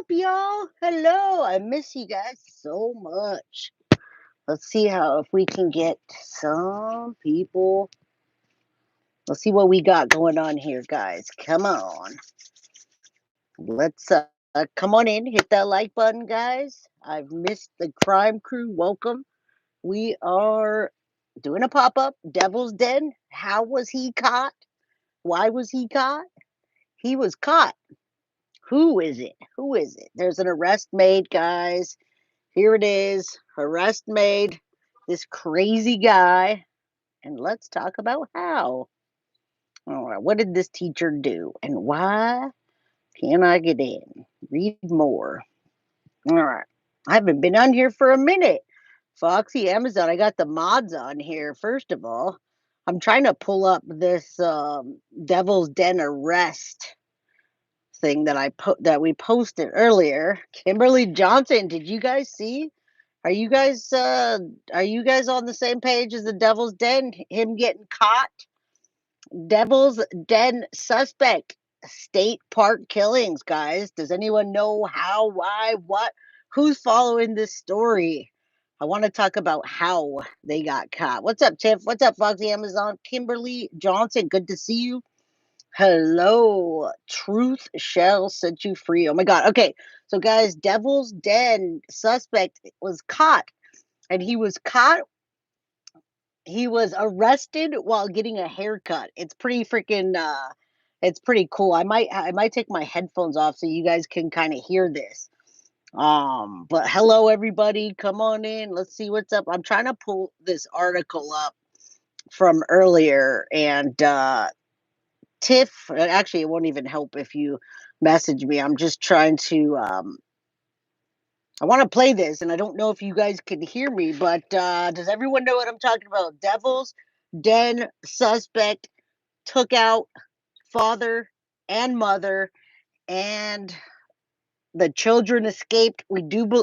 up, y'all? Hello. I miss you guys so much. Let's see how if we can get some people. Let's see what we got going on here, guys. Come on. Let's come on in. Hit that like button, guys. I've missed the crime crew. Welcome. We are doing a pop-up. Devil's Den. How was he caught? Why was he caught? He was caught. Who is it? Who is it? There's an arrest made, guys. Here it is, arrest made, this crazy guy, and let's talk about how. All right, what did this teacher do, and why can't I get in? Read more. All right, I haven't been on here for a minute. Foxy, Amazon, I got the mods on here. First of all, I'm trying to pull up this Devil's Den arrest thing that we posted earlier. Kimberly Johnson, did you guys see? Are you guys on the same page as the Devil's Den? Him getting caught? Devil's Den suspect. State park killings, guys. Does anyone know how, why, what? Who's following this story? I want to talk about how they got caught. What's up, Tiff? What's up, Foxy Amazon? Kimberly Johnson, good to see you. Hello, truth shall set you free. Oh my God. Okay, so guys, Devil's Den suspect was caught, and he was arrested while getting a haircut. It's pretty freaking. It's pretty cool. I might take my headphones off so you guys can kind of hear this. But hello everybody, come on in. Let's see what's up. I'm trying to pull this article up from earlier, and Tiff, actually, it won't even help if you message me. I'm just trying to. I want to play this, and I don't know if you guys can hear me, but does everyone know what I'm talking about? Devil's Den suspect took out father and mother, and the children escaped.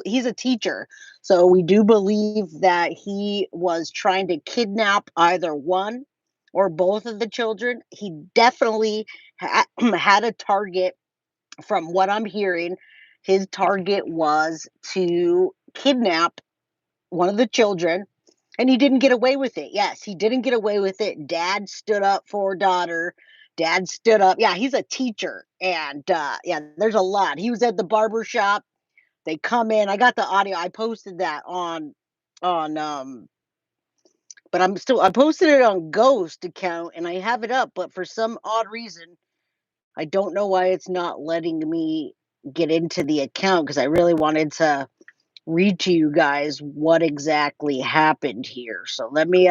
He's a teacher, so we do believe that he was trying to kidnap either one or both of the children. He definitely had a target. From what I'm hearing, his target was to kidnap one of the children, and he didn't get away with it. Yes, he didn't get away with it. Dad stood up for daughter. Dad stood up. Yeah, he's a teacher, and yeah, there's a lot. He was at the barber shop. They come in. I got the audio. I posted that on but I posted it on Ghost account, and I have it up, but for some odd reason I don't know why it's not letting me get into the account, because I really wanted to read to you guys what exactly happened here. So let me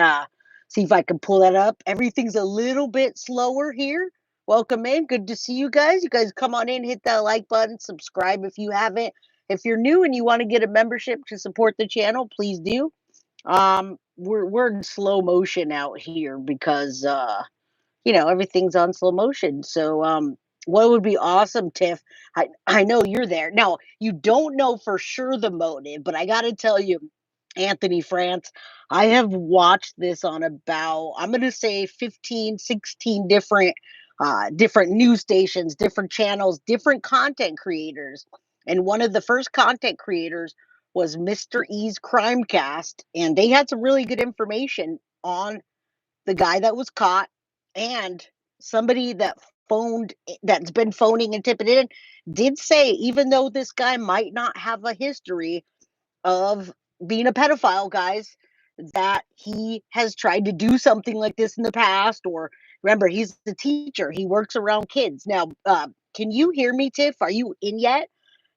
see if I can pull that up. Everything's a little bit slower here. Welcome in. Good to see you guys. You guys come on in, hit that like button, subscribe if you haven't. If you're new and you want to get a membership to support the channel, please do. We're in slow motion out here because everything's on slow motion. So what would be awesome, Tiff? I know you're there. Now, you don't know for sure the motive, but I got to tell you, Anthony France, I have watched this on about, I'm going to say 15, 16 different news stations, different channels, different content creators. And one of the first content creators was Mr. E's Crimecast, and they had some really good information on the guy that was caught, and somebody that's been phoning and tipping it in did say, even though this guy might not have a history of being a pedophile, guys, that he has tried to do something like this in the past. Or remember, he's the teacher, he works around kids. Now, can you hear me, Tiff? Are you in yet?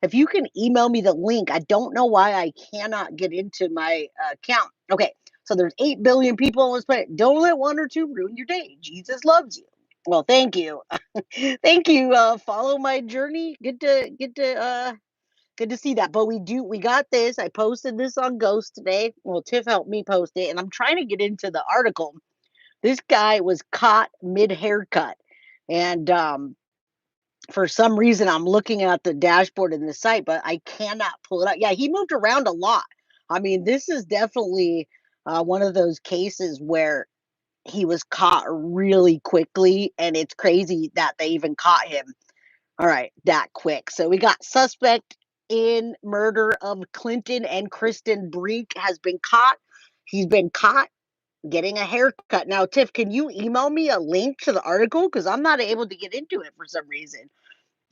If you can email me the link. I don't know why I cannot get into my account. Okay, so there's 8 billion people on this planet. Don't let one or two ruin your day. Jesus loves you. Well, thank you. Thank you. Follow my journey. Good to see that. But we got this. I posted this on Ghost today. Well, Tiff helped me post it, and I'm trying to get into the article. This guy was caught mid haircut, and for some reason, I'm looking at the dashboard in the site, but I cannot pull it up. Yeah, he moved around a lot. I mean, this is definitely one of those cases where he was caught really quickly, and it's crazy that they even caught him. All right, that quick. So we got suspect in murder of Clinton and Kristen Brink has been caught. He's been caught getting a haircut. Now, Tiff, can you email me a link to the article? Because I'm not able to get into it for some reason.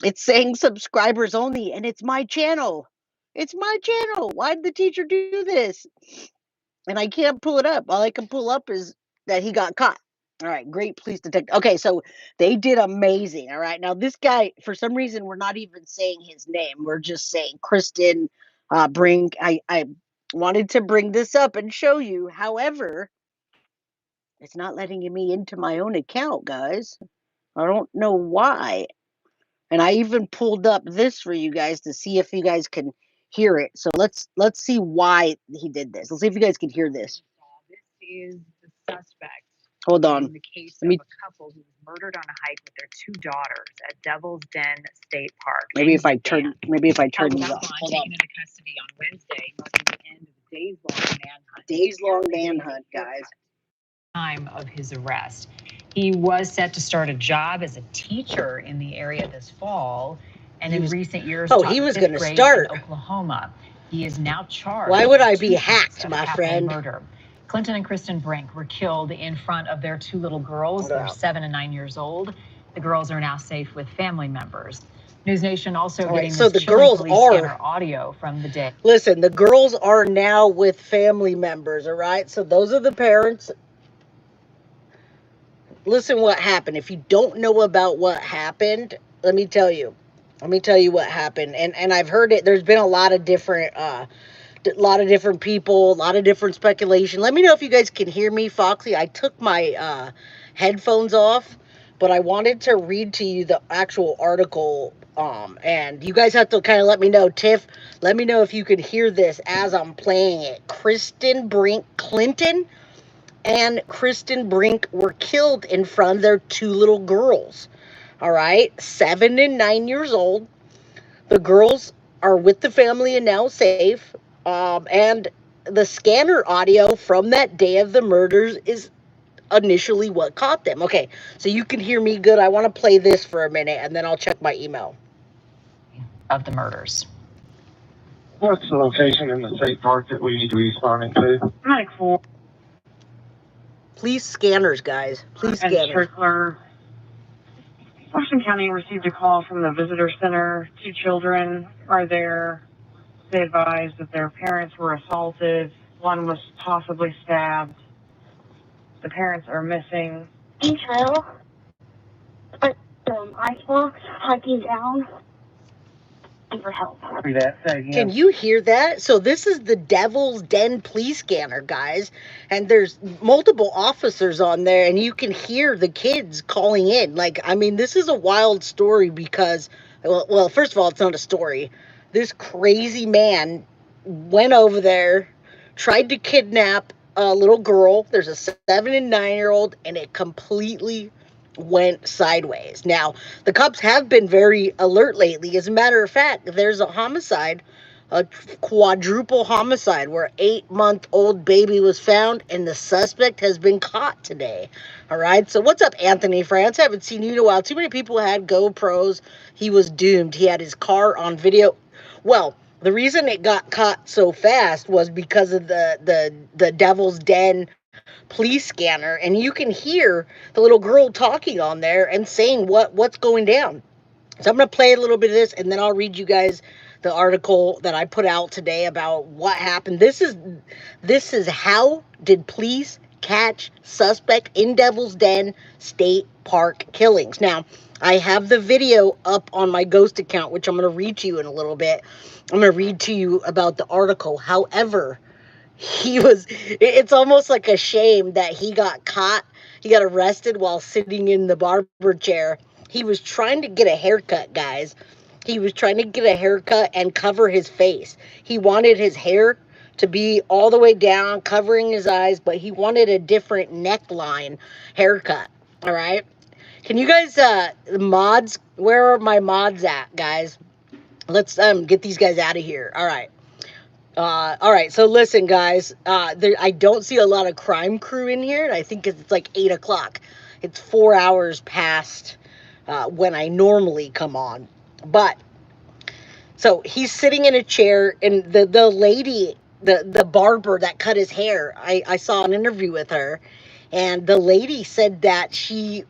It's saying subscribers only, and it's my channel. It's my channel. Why did the teacher do this? And I can't pull it up. All I can pull up is that he got caught. All right, great police detective. Okay, so they did amazing. All right, now this guy, for some reason, we're not even saying his name. We're just saying Kristen Brink. I wanted to bring this up and show you. However, it's not letting me into my own account, guys. I don't know why. And I even pulled up this for you guys to see if you guys can hear it. So let's see why he did this. Let's see if you guys can hear this. This is the suspect. Hold on. In the case of a couple who was murdered on a hike with their 2 daughters at Devil's Den State Park. Maybe if I turn these off. Hold on. Hold Taken on. into custody on Wednesday, marking the end of a days-long manhunt. Days-long manhunt, guys. Time of his arrest. He was set to start a job as a teacher in the area this fall, and in recent years, he was going to start in Oklahoma. He is now charged. Why would I be hacked, my friend? Murder. Clinton and Kristen Brink were killed in front of their 2 little girls. They're 7 and 9 years old. The girls are now safe with family members. News Nation also getting so this the girls scanner audio from the day. Listen, the girls are now with family members, all right? So those are the parents. Listen what happened. If you don't know about what happened, let me tell you. Let me tell you what happened. And I've heard it. There's been a lot of different people, a lot of different speculation. Let me know if you guys can hear me, Foxy. I took my headphones off, but I wanted to read to you the actual article. And you guys have to kind of let me know, Tiff. Let me know if you could hear this as I'm playing it. Kristen Brink, Clinton and Kristen Brink were killed in front of their 2 little girls. All right, 7 and 9 years old. The girls are with the family and now safe. And the scanner audio from that day of the murders is initially what caught them. Okay, so you can hear me good. I want to play this for a minute, and then I'll check my email. Of the murders. What's the location in the state park that we need to be responding to? 94. Please, scanners, guys. Please, scanners. Strickler. Washington County received a call from the visitor center. 2 children are there. They advised that their parents were assaulted. One was possibly stabbed. The parents are missing. Detail. But icebox hiking down. For help. Can you hear that? So this is the Devil's Den police scanner, guys, and there's multiple officers on there, and you can hear the kids calling in. Like, I mean, this is a wild story because, well, first of all, it's not a story. This crazy man went over there, tried to kidnap a little girl. There's a 7 and 9-year-old, and it completely went sideways. Now, the cops have been very alert lately. As a matter of fact, there's a homicide, a quadruple homicide, where an 8-month-old baby was found, and the suspect has been caught today. All right, so what's up, Anthony France? Haven't seen you in a while. Too many people had GoPros. He was doomed. He had his car on video. Well, the reason it got caught so fast was because of the Devil's Den police scanner, and you can hear the little girl talking on there and saying what's going down. So I'm going to play a little bit of this, and then I'll read you guys the article that I put out today about what happened. This is how did police catch suspect in Devil's Den State Park killings. Now, I have the video up on my Ghost account, which I'm going to read to you in a little bit. I'm going to read to you about the article. However, it's almost like a shame that he got caught. He got arrested while sitting in the barber chair. He was trying to get a haircut, guys. He was trying to get a haircut and cover his face. He wanted his hair to be all the way down, covering his eyes, but he wanted a different neckline haircut. All right. Can you guys, mods, where are my mods at, guys? Let's get these guys out of here. All right. All right, so listen, guys, I don't see a lot of crime crew in here, and I think it's like 8 o'clock. It's 4 hours past when I normally come on. But So he's sitting in a chair, and the lady, the barber that cut his hair, I saw an interview with her, and the lady said that she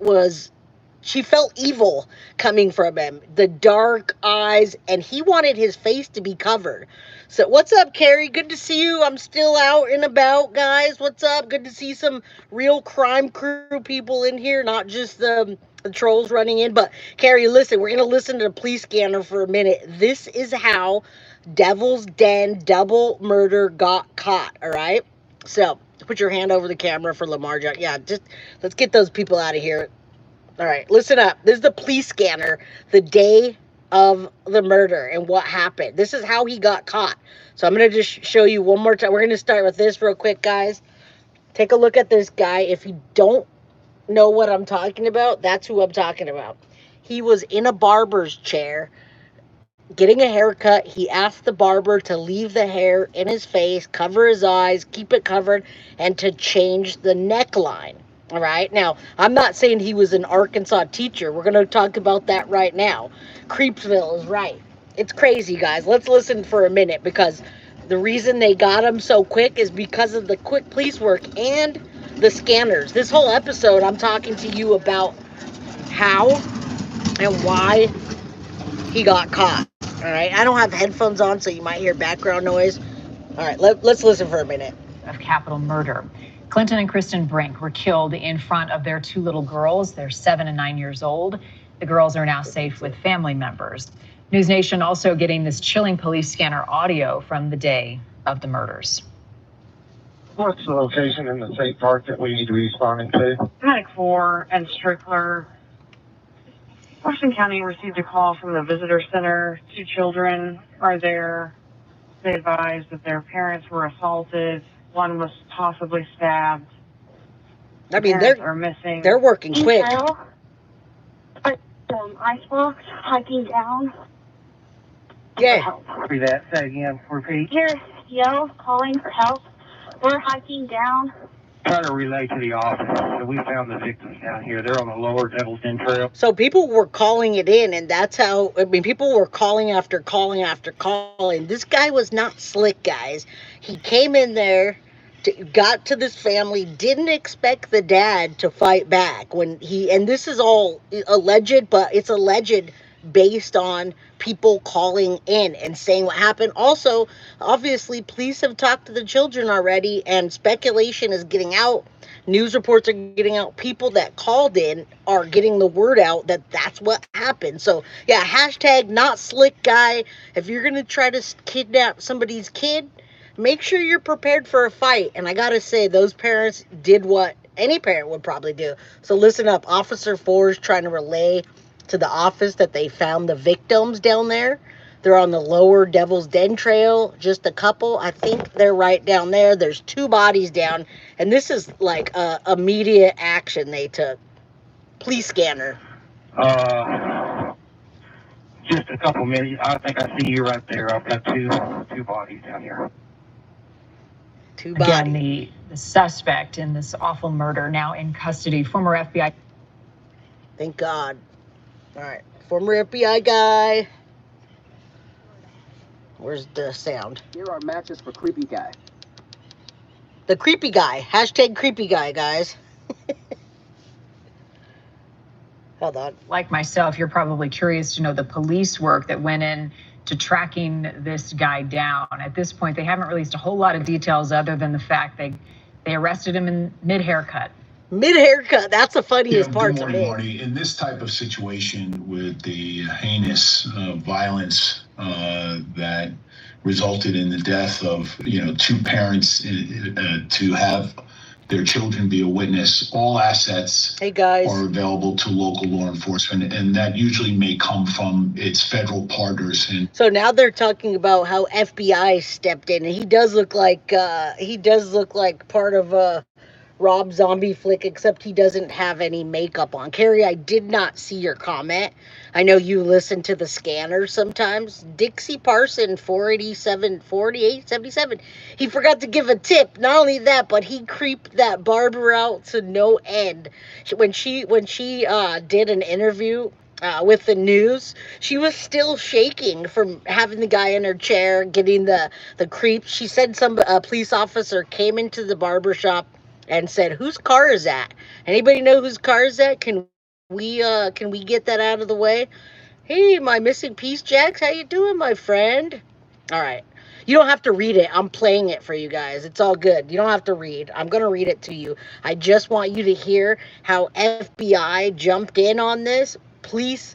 felt evil coming from him. The dark eyes, and he wanted his face to be covered. So, what's up, Carrie? Good to see you. I'm still out and about, guys. What's up? Good to see some real crime crew people in here, not just the trolls running in. But, Carrie, listen, we're going to listen to the police scanner for a minute. This is how Devil's Den double murder got caught, all right? So, put your hand over the camera for Lamar Jack. Yeah, just let's get those people out of here. All right, listen up. This is the police scanner the day of the murder and what happened. This is how he got caught. So I'm going to just show you one more time. We're going to start with this real quick, guys. Take a look at this guy. If you don't know what I'm talking about, that's who I'm talking about. He was in a barber's chair getting a haircut. He asked the barber to leave the hair in his face, cover his eyes, keep it covered, and to change the neckline. All right. Now, I'm not saying he was an Arkansas teacher. We're going to talk about that right now. Creepsville is right. It's crazy, guys. Let's listen for a minute, because the reason they got him so quick is because of the quick police work and the scanners. This whole episode, I'm talking to you about how and why he got caught. All right. I don't have headphones on, so you might hear background noise. All right. Let's listen for a minute. Of capital murder. Clinton and Kristen Brink were killed in front of their two little girls. They're 7 and 9 years old. The girls are now safe with family members. News Nation also getting this chilling police scanner audio from the day of the murders. What's the location in the state park that we need to be responding to? Medic 4 and Strickler. Washington County received a call from the visitor center. 2 children are there. They advised that their parents were assaulted. One was possibly stabbed. I mean, are missing. They're working quick. But icebox hiking down. Yeah. Copy that. Say again. Repeat. Here, yell, calling for help. We're hiking down. Try to relay to the office. So we found the victims down here. They're on the lower Devil's Den Trail. So people were calling it in, and that's how, I mean, people were calling after calling after calling. This guy was not slick, guys. He came in there, got to this family, didn't expect the dad to fight back when and this is all alleged, but it's alleged based on people calling in and saying what happened. Also, obviously, police have talked to the children already, and speculation is getting out. News reports are getting out. People that called in are getting the word out that that's what happened. So, yeah, hashtag not slick guy. If you're going to try to kidnap somebody's kid, make sure you're prepared for a fight. And I got to say, those parents did what any parent would probably do. So listen up. Officer 4 is trying to relay to the office that they found the victims down there. They're on the lower Devil's Den Trail, just a couple. I think they're right down there. There's 2 bodies down, and this is like immediate action they took. Police scanner. Just a couple minutes. I think I see you right there. I've got two bodies down here. 2 bodies. Again, the suspect in this awful murder now in custody. Former FBI. Thank God. All right. Former FBI guy. Where's the sound? Here are matches for creepy guy. The creepy guy. Hashtag creepy guy, guys. Hold on. Like myself, you're probably curious to know the police work that went in to tracking this guy down. At this point, they haven't released a whole lot of details other than the fact they arrested him in mid-haircut. Mid-haircut. That's the funniest part to me. Marty. In this type of situation with the heinous violence that resulted in the death of 2 parents, to have their children be a witness, all assets are available to local law enforcement, and that usually may come from its federal partners. And so now they're talking about how FBI stepped in, and he does look like part of a Rob Zombie flick, except he doesn't have any makeup on. Carrie, I did not see your comment. I know you listen to the scanner sometimes. Dixie Parson, 487, he forgot to give a tip. Not only that, but he creeped that Barber out to no end. When she did an interview with the news, she was still shaking from having the guy in her chair, getting the creeps. She said some police officer came into the barbershop and said, "Whose car is that? Anybody know whose car is that? Can we get that out of the way? Hey, my missing piece, Jax, how you doing, my friend?" All right. You don't have to read it. I'm playing it for you guys. It's all good. You don't have to read. I'm going to read it to you. I just want you to hear how FBI jumped in on this. Police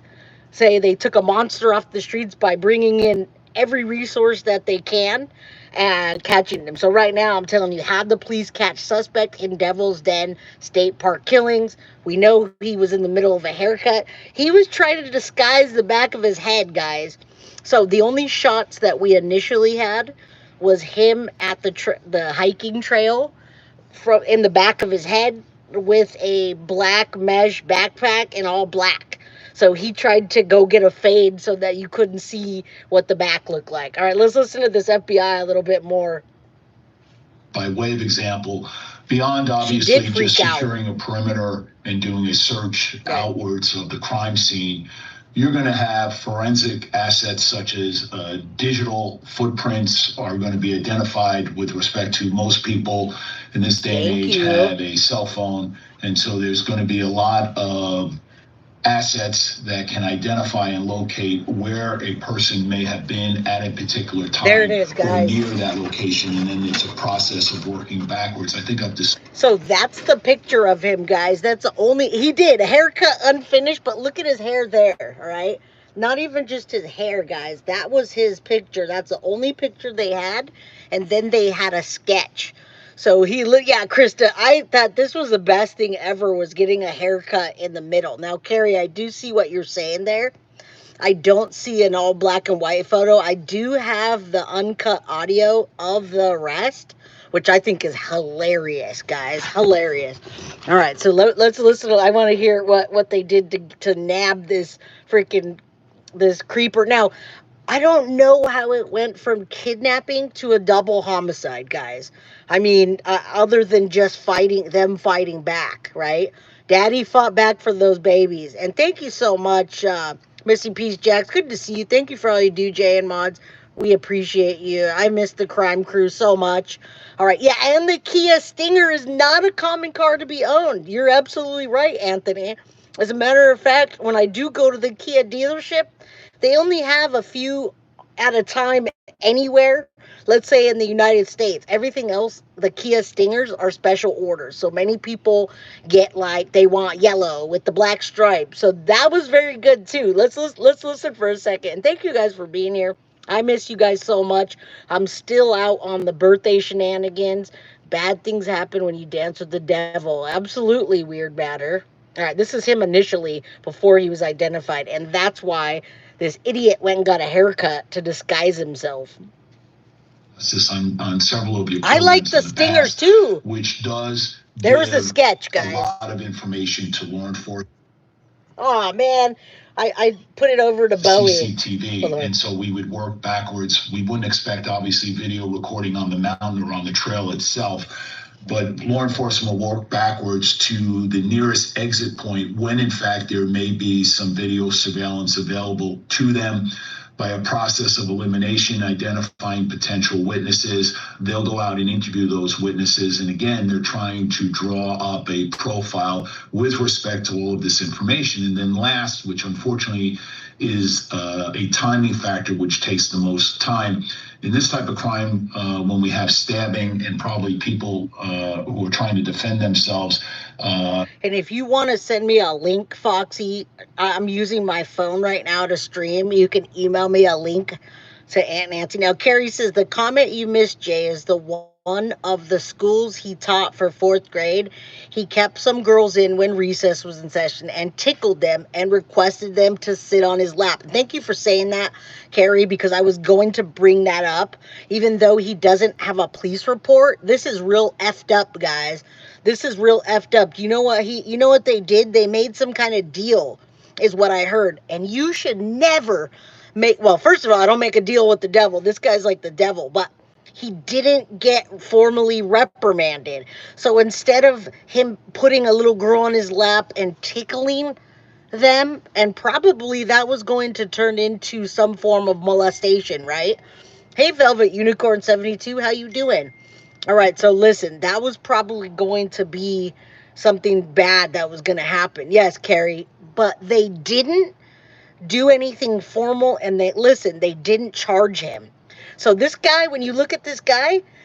say they took a monster off the streets by bringing in every resource that they can and catching them. So right now, I'm telling you, had the police catch suspect in Devil's Den State Park killings. We know he was in the middle of a haircut. He was trying to disguise the back of his head, guys. So the only shots that we initially had was him at the hiking trail from in the back of his head with a black mesh backpack and all black. So he tried to go get a fade so that you couldn't see what the back looked like. All right, let's listen to this FBI a little bit more. By way of example, beyond obviously just securing a perimeter and doing a search outwards of the crime scene, you're going to have forensic assets such as digital footprints are going to be identified with respect to most people in this day and age have a cell phone. And so there's going to be a lot of assets that can identify and locate where a person may have been at a particular time. There it is, guys. Or near that location, and then it's a process of working backwards. I think up this. So that's the picture of him, guys. That's the only he did a haircut unfinished, but look at his hair there. All right, not even just his hair, guys. That was his picture. That's the only picture they had, and then they had a sketch. So he looked, yeah, Krista, I thought this was the best thing ever was getting a haircut in the middle. Now, Carrie, I do see what you're saying there. I don't see an all black and white photo. I do have the uncut audio of the arrest, which I think is hilarious, guys. Hilarious. All right, so let's listen. I want to hear what they did to nab this creeper. Now, I don't know how it went from kidnapping to a double homicide, guys. I mean, other than just fighting back, right? Daddy fought back for those babies. And thank you so much, Missing Peace Jax. Good to see you. Thank you for all you do, Jay and Mods. We appreciate you. I miss the crime crew so much. All right. Yeah, and the Kia Stinger is not a common car to be owned. You're absolutely right, Anthony. As a matter of fact, when I do go to the Kia dealership, they only have a few at a time anywhere. Let's say in the United States. Everything else, the Kia Stingers are special orders. So many people get they want yellow with the black stripe. So that was very good too. Let's listen for a second. And thank you guys for being here. I miss you guys so much. I'm still out on the birthday shenanigans. Bad things happen when you dance with the devil. Absolutely, Weird Matter. All right, this is him initially before he was identified, and that's why this idiot went and got a haircut to disguise himself. On several of your I like the Stingers too, which does there's the sketch, guys. A lot of information to law enforcement. Oh man, I put it over to Bowie. CCTV, and so we would work backwards. We wouldn't expect obviously video recording on the mountain or on the trail itself, but law enforcement will work backwards to the nearest exit point when in fact there may be some video surveillance available to them. By a process of elimination, identifying potential witnesses, they'll go out and interview those witnesses. And again, they're trying to draw up a profile with respect to all of this information. And then last, which unfortunately is a timing factor, which takes the most time. In this type of crime, when we have stabbing and probably people who are trying to defend themselves. And if you want to send me a link, Foxy, I'm using my phone right now to stream. You can email me a link to Aunt Nancy. Now, Carrie says the comment you missed, Jay, is the one of the schools he taught for 4th grade. He kept some girls in when recess was in session and tickled them and requested them to sit on his lap. Thank you for saying that, Carrie, because I was going to bring that up. Even though he doesn't have a police report, this is real effed up, guys. This is real effed up. You know what they did? They made some kind of deal, is what I heard. And you should never first of all, I don't make a deal with the devil. This guy's like the devil, but he didn't get formally reprimanded. So instead of him putting a little girl on his lap and tickling them, and probably that was going to turn into some form of molestation, right? Hey, Velvet Unicorn 72, how you doing? All right, so listen, that was probably going to be something bad that was going to happen. Yes, Carrie, but they didn't do anything formal, and they didn't charge him. So this guy, when you look at this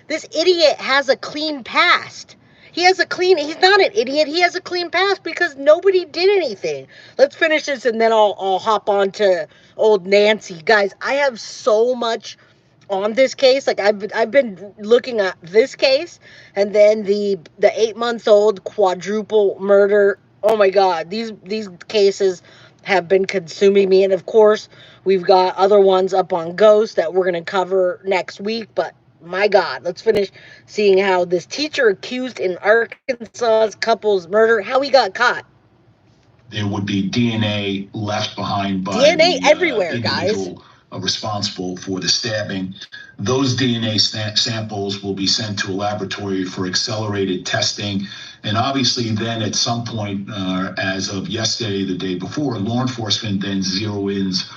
idiot has a clean past. He's not an idiot. He has a clean past because nobody did anything. Let's finish this and then I'll hop on to old Nancy. Guys, I have so much on this case. Like I've been looking at this case, and then the 8 months old quadruple murder. Oh my God, these cases have been consuming me, and of course we've got other ones up on Ghost that we're gonna cover next week. But my God, let's finish seeing how this teacher accused in Arkansas's couple's murder, how he got caught. There would be DNA left behind by DNA the everywhere, individual guys. Responsible for the stabbing. Those DNA samples will be sent to a laboratory for accelerated testing. And obviously, then at some point, as of yesterday, the day before, law enforcement then zero ins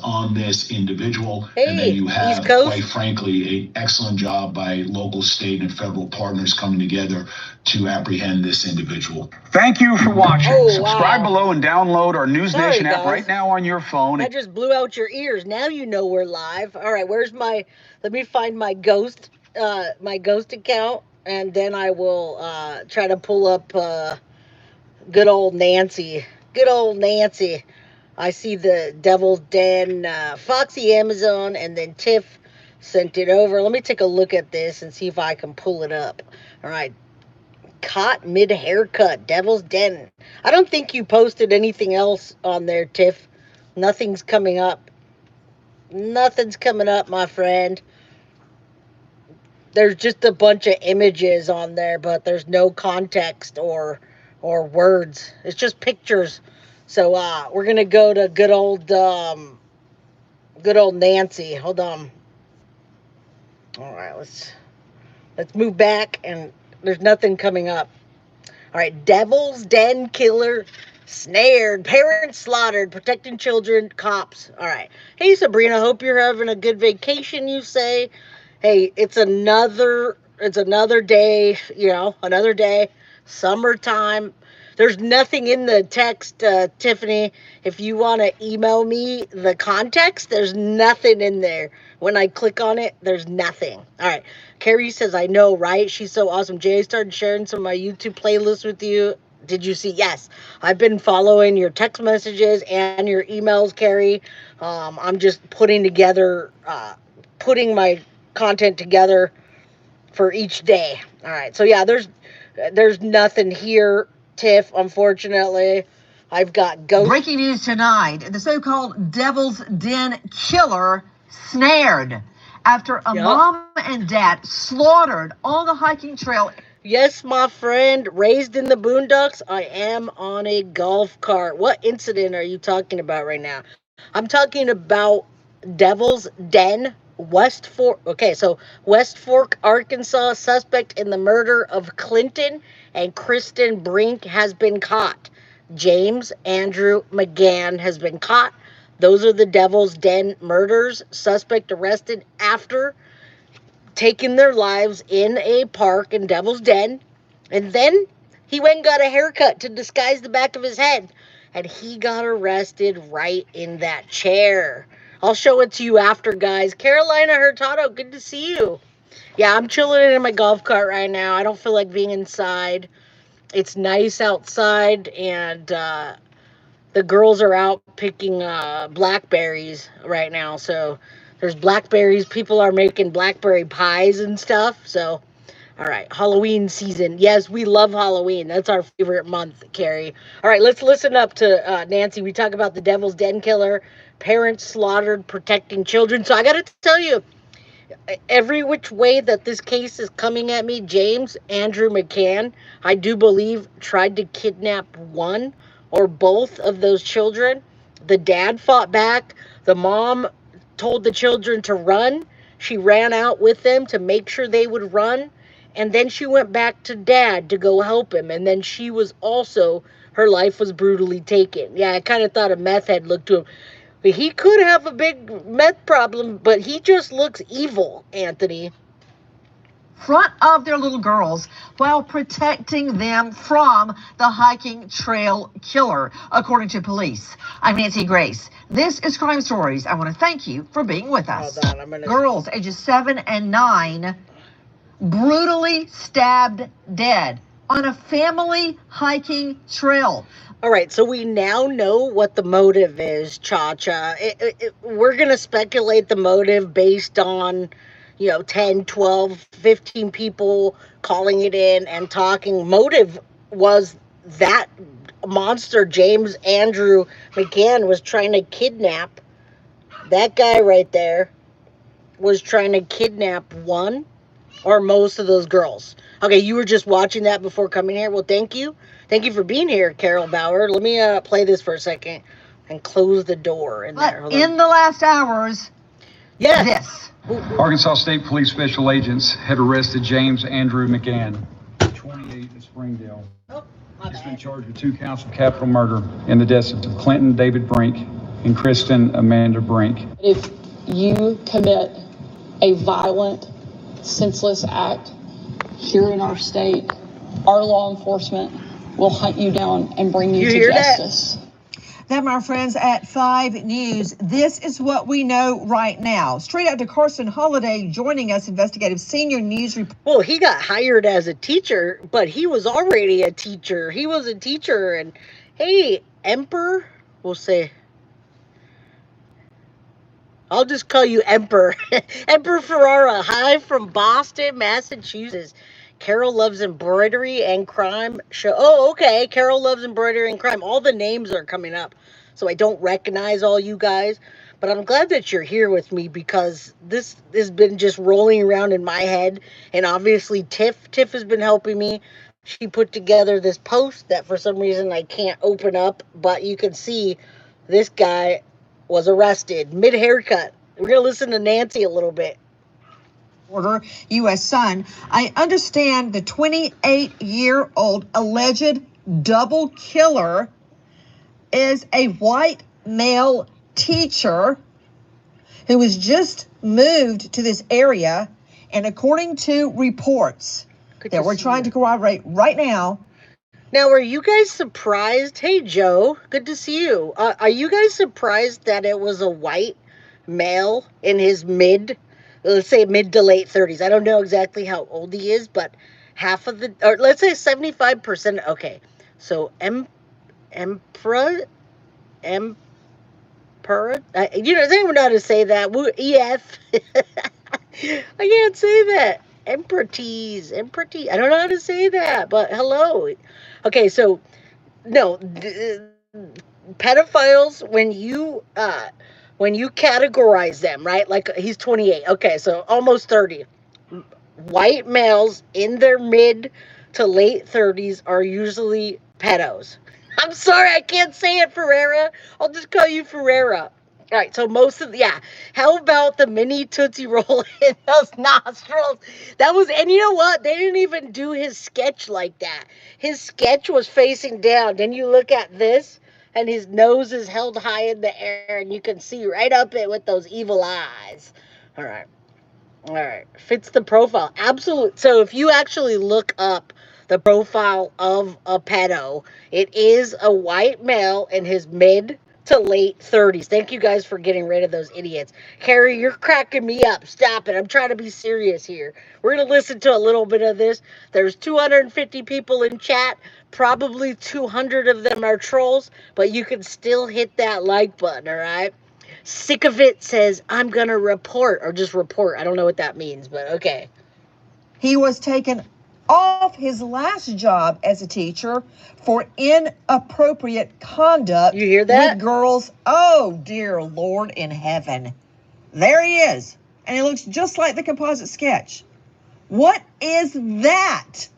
on this individual. Hey, and then you have, East Coast, quite frankly, an excellent job by local, state, and federal partners coming together to apprehend this individual. Thank you for watching. Oh, Subscribe wow. below and download our News Sorry, Nation app guys. right now on your phone. I just blew out your ears. Now you know we're live. All right, let me find my Ghost account, and then I will try to pull up good old Nancy. Good old Nancy. I see the Devil's Den, Foxy Amazon, and then Tiff sent it over. Let me take a look at this and see if I can pull it up. All right. Caught mid haircut, Devil's Den. I don't think you posted anything else on there, Tiff. Nothing's coming up. Nothing's coming up, my friend. There's just a bunch of images on there, but there's no context or words. It's just pictures. So we're gonna go to good old Nancy. Hold on. All right, let's move back, and there's nothing coming up. All right, Devil's Den killer snared, parents slaughtered, protecting children, cops. All right. Hey, Sabrina, hope you're having a good vacation, you say. Hey, it's another day, another day, summertime. There's nothing in the text, Tiffany. If you want to email me the context, there's nothing in there. When I click on it, there's nothing. All right. Carrie says, I know, right? She's so awesome. Jay started sharing some of my YouTube playlists with you. Did you see? Yes. I've been following your text messages and your emails, Carrie. I'm just putting my content together for each day. All right. So yeah, there's nothing here, Tiff, unfortunately. I've got Ghost. Breaking news tonight, the so-called Devil's Den killer snared after a mom and dad slaughtered on the hiking trail. Yes, my friend, raised in the boondocks, I am on a golf cart. What incident are you talking about right now? I'm talking about Devil's Den, West Fork. Okay, so West Fork, Arkansas, suspect in the murder of Clinton and Kristen Brink has been caught. James Andrew McGann has been caught. Those are the Devil's Den murders. Suspect arrested after taking their lives in a park in Devil's Den. And then he went and got a haircut to disguise the back of his head. And he got arrested right in that chair. I'll show it to you after, guys. Carolina Hurtado, good to see you. Yeah, I'm chilling in my golf cart right now. I don't feel like being inside. It's nice outside, and the girls are out picking blackberries right now. So there's blackberries. People are making blackberry pies and stuff. So, all right, Halloween season. Yes, we love Halloween. That's our favorite month, Carrie. All right, let's listen up to Nancy. We talk about the Devil's Den killer, parents slaughtered, protecting children. So I got to tell you, every which way that this case is coming at me, James Andrew McCann, I do believe, tried to kidnap one or both of those children. The dad fought back. The mom told the children to run. She ran out with them to make sure they would run. And then she went back to dad to go help him. And then she was also her life was brutally taken. Yeah, I kind of thought a meth head looked to him. But he could have a big meth problem, but he just looks evil, Anthony. Front of their little girls while protecting them from the hiking trail killer, according to police. I'm Nancy Grace. This is Crime Stories. I want to thank you for being with us. Girls ages 7 and 9 brutally stabbed dead on a family hiking trail. All right, so we now know what the motive is, Cha-Cha. We're going to speculate the motive based on, 10, 12, 15 people calling it in and talking. Motive was that monster James Andrew McGann was trying to kidnap. That guy right there was trying to kidnap one or most of those girls. Okay, you were just watching that before coming here. Well, thank you. Thank you for being here, Carol Bauer. Let me play this for a second and close the door in there. But in the last hours, yes. Arkansas State Police special agents had arrested James Andrew McGann, 28 of Springdale. He's been charged with 2 counts of capital murder in the deaths of Clinton David Brink and Kristen Amanda Brink. If you commit a violent, senseless act here in our state, our law enforcement will hunt you down and bring you to justice. That, my friends, at 5 News, this is what we know right now. Straight out to Carson Holiday joining us, investigative senior news reporter. Well, he got hired as a teacher, but he was already a teacher. He was a teacher, and hey, Emperor, we'll say. I'll just call you Emperor. Emperor Ferrara, hi from Boston, Massachusetts. Carol loves embroidery and crime show. Oh, okay. Carol loves embroidery and crime. All the names are coming up, so I don't recognize all you guys. But I'm glad that you're here with me because this has been just rolling around in my head. And obviously Tiff has been helping me. She put together this post that for some reason I can't open up, but you can see this guy was arrested mid-haircut. We're going to listen to Nancy a little bit. Order, U.S. Sun. I understand the 28-year-old alleged double killer is a white male teacher who was just moved to this area, and according to reports that we're trying to corroborate right now. Now, are you guys surprised? Hey, Joe, good to see you. Are you guys surprised that it was a white male in his let's say mid to late 30s. I don't know exactly how old he is, but half of or let's say 75%. Okay, so Emperor, does anyone know how to say that? EF. I can't say that. Emperortease. I don't know how to say that, but hello. Okay, so no, pedophiles, when you categorize them, right? Like he's 28. Okay, so almost 30. White males in their mid to late 30s are usually pedos. I'm sorry, I can't say it, Ferreira. I'll just call you Ferreira. All right, so how about the mini Tootsie Roll in those nostrils? And you know what? They didn't even do his sketch like that. His sketch was facing down. Then you look at this, and his nose is held high in the air, and you can see right up it with those evil eyes. All right. Fits the profile. Absolutely. So if you actually look up the profile of a pedo, it is a white male in his mid to late 30s. Thank you guys for getting rid of those idiots. Carrie, you're cracking me up. Stop it. I'm trying to be serious here. We're going to listen to a little bit of this. There's 250 people in chat. Probably 200 of them are trolls, but you can still hit that like button, all right? Sick of it says, I'm going to report, or just report. I don't know what that means, but okay. He was taken off his last job as a teacher for inappropriate conduct. You hear that? With girls. Oh, dear Lord in heaven. There he is. And he looks just like the composite sketch. What is that?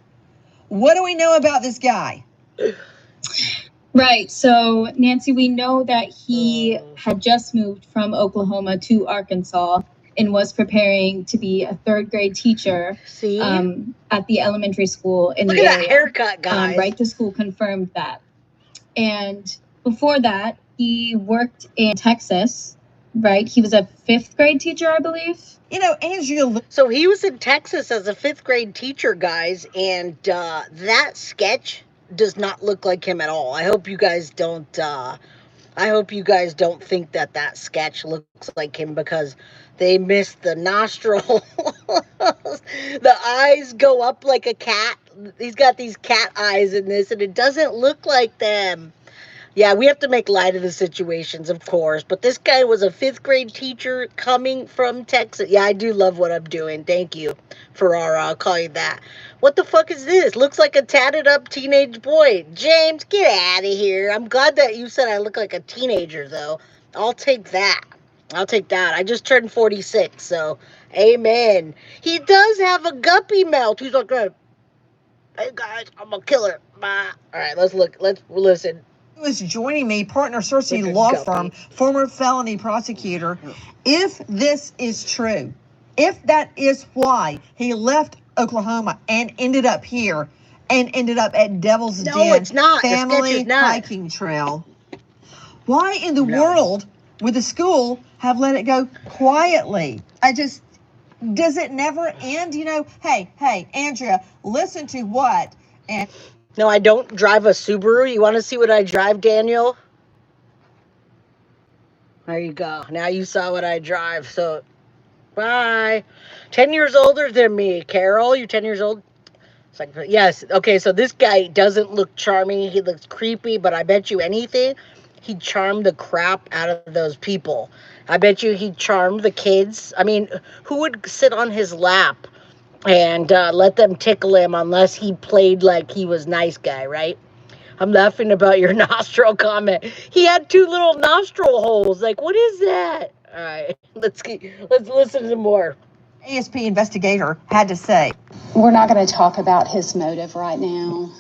What do we know about this guy? Right. So, Nancy, we know that he had just moved from Oklahoma to Arkansas and was preparing to be a 3rd grade teacher at the elementary school in the area. Look at that haircut, guys. Right, the school confirmed that. And before that, he worked in Texas, right? He was a 5th grade teacher, I believe. You know, Andrea. So he was in Texas as a 5th grade teacher, guys, and that sketch does not look like him at all. I hope you guys don't think that sketch looks like him, because they missed the nostril. The eyes go up like a cat. He's got these cat eyes in this, and it doesn't look like them. Yeah, we have to make light of the situations, of course. But this guy was a 5th grade teacher coming from Texas. Yeah, I do love what I'm doing. Thank you for our calling that. What the fuck is this? Looks like a tatted up teenage boy. James, get out of here. I'm glad that you said I look like a teenager, though. I'll take that. I just turned 46, so amen. He does have a guppy mouth. He's like, hey guys, I'm a killer. Bye. All right, let's listen. Who is joining me, partner Cersei Law Firm, former felony prosecutor. If this is true, if that is why he left Oklahoma and ended up here and ended up at Devil's Den it's not. Family Hiking Trail, why in the world would the school have let it go quietly? Does it never end? You know, hey, Andrea, listen to what? And no, I don't drive a Subaru. You want to see what I drive, Daniel? There you go. Now you saw what I drive. So, bye. 10 years older than me. Carol, you're 10 years old? It's like, yes. Okay, so this guy doesn't look charming. He looks creepy, but I bet you anything, he charmed the crap out of those people. I bet you he charmed the kids. I mean, who would sit on his lap and let them tickle him unless he played like he was nice guy, right? I'm laughing about your nostril comment. He had 2 little nostril holes. Like, what is that? All right, let's listen to more. ASP investigator had to say. We're not going to talk about his motive right now.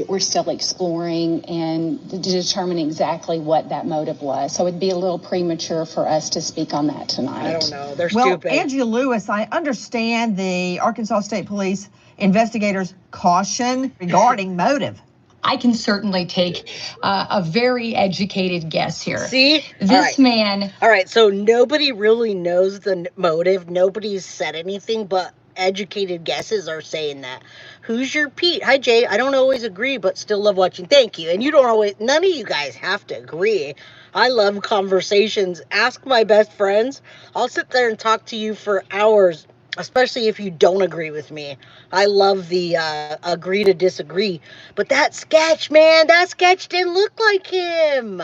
We're still exploring and determining exactly what that motive was. So it'd be a little premature for us to speak on that tonight. I don't know. They're stupid. Andrea Lewis, I understand the Arkansas State Police investigators' caution regarding motive. I can certainly take a very educated guess here. See? This man. All right, so nobody really knows the motive. Nobody's said anything, but educated guesses are saying that. Who's your Pete? Hi, Jay. I don't always agree, but still love watching. Thank you. And you don't always, none of you guys have to agree. I love conversations. Ask my best friends. I'll sit there and talk to you for hours, especially if you don't agree with me. I love the agree to disagree. But that sketch, man, that sketch didn't look like him.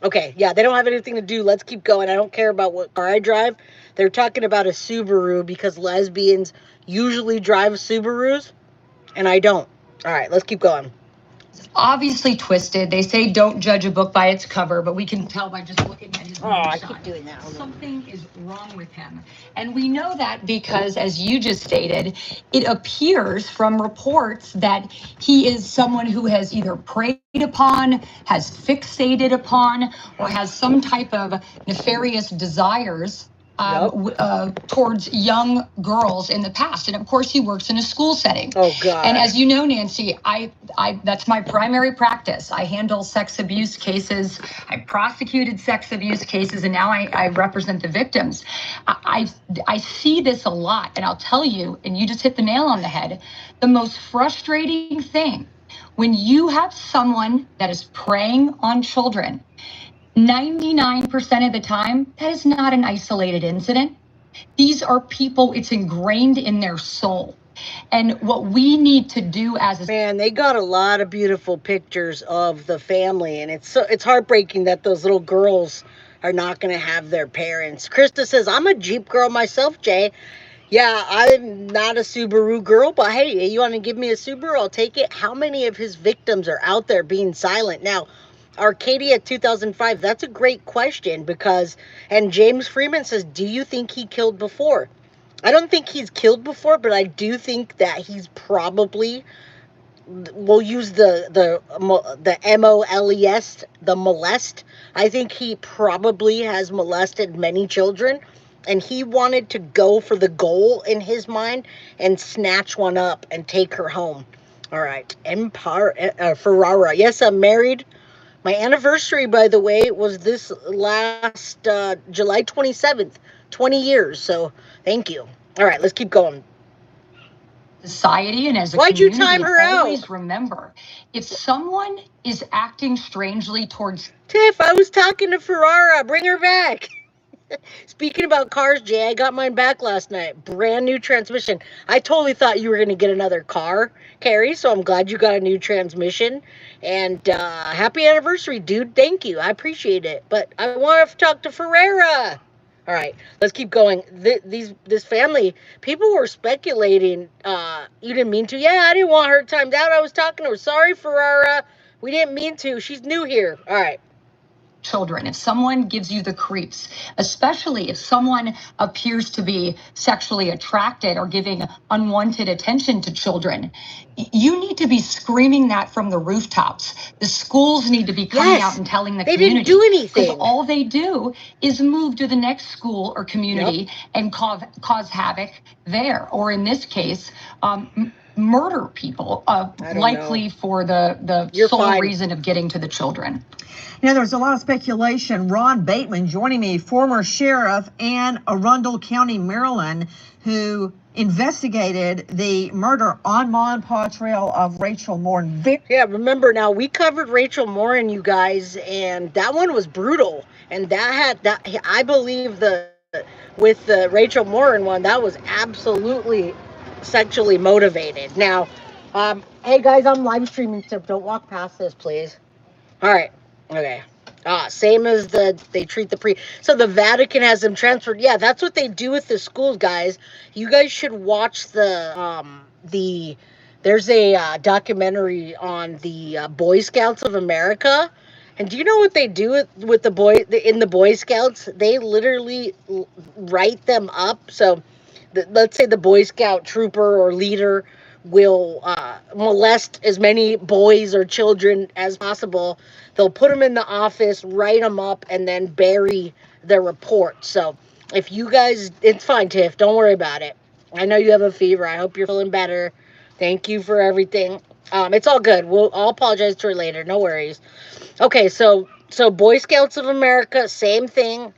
Okay, yeah, they don't have anything to do. Let's keep going. I don't care about what car I drive. They're talking about a Subaru because lesbians usually drive Subarus, and I don't. All right, let's keep going. Obviously twisted. They say don't judge a book by its cover, but we can tell by just looking at his I keep doing that. Something is wrong with him. And we know that because, as you just stated, it appears from reports that he is someone who has either preyed upon, has fixated upon, or has some type of nefarious desires towards young girls in the past. And of course, he works in a school setting. Oh, God. And as you know, Nancy, I that's my primary practice. I handle sex abuse cases. I prosecuted sex abuse cases, and now I represent the victims. I see this a lot, and I'll tell you, and you just hit the nail on the head, the most frustrating thing when you have someone that is preying on children, 99% of the time, that is not an isolated incident. These are people, it's ingrained in their soul. And what we need to do as a... Man, they got a lot of beautiful pictures of the family, and it's heartbreaking that those little girls are not going to have their parents. Krista says, I'm a Jeep girl myself, Jay. Yeah, I'm not a Subaru girl, but hey, you want to give me a Subaru? I'll take it. How many of his victims are out there being silent? Now, Arcadia 2005, that's a great question because, and James Freeman says, do you think he killed before? I don't think he's killed before, but I do think that he's probably, we'll use the MOLES, the molest. I think he probably has molested many children, and he wanted to go for the goal in his mind and snatch one up and take her home. All right. Ferrara. Yes, I'm married. My anniversary, by the way, was this last July 27th. 20 years. So thank you. All right, let's keep going. Society and as a Why'd you community, time her always out? remember, if someone is acting strangely towards... Tiff, I was talking to Ferrara. Bring her back. Speaking about cars, Jay, I got mine back last night. Brand new transmission. I totally thought you were going to get another car, Carrie, so I'm glad you got a new transmission. And happy anniversary, dude. Thank you. I appreciate it. But I want to talk to Ferrara. All right, let's keep going. This family, people were speculating. You didn't mean to. Yeah, I didn't want her timed out. I was talking to her. Sorry, Ferrara. We didn't mean to. She's new here. All right. Children, if someone gives you the creeps, especially if someone appears to be sexually attracted or giving unwanted attention to children, you need to be screaming that from the rooftops. The schools need to be coming out and telling the community. They didn't do anything. Because all they do is move to the next school or community and cause havoc there. Or in this case, murder people, likely for the sole reason of getting to the children. You know, there's a lot of speculation. Ron Bateman joining me, former sheriff in Arundel County, Maryland, who investigated the murder on Monpaw Trail of Rachel Morin. Yeah, remember now, we covered Rachel Morin, you guys, and that one was brutal. And I believe with the Rachel Morin one, that was absolutely sexually motivated. Now, hey guys, I'm live streaming, so don't walk past this, please. All right. Okay. Same as they treat so the Vatican has them transferred. Yeah, that's what they do with the schools, guys. You guys should watch there's a documentary on the Boy Scouts of America. And do you know what they do with in the Boy Scouts? They literally write them up. So let's say the Boy Scout trooper or leader will molest as many boys or children as possible. They'll put them in the office, write them up, and then bury their report. So if you guys, it's fine, Tiff. Don't worry about it. I know you have a fever. I hope you're feeling better. Thank you for everything. It's all good. I'll apologize to her later. No worries. Okay, so Boy Scouts of America, same thing.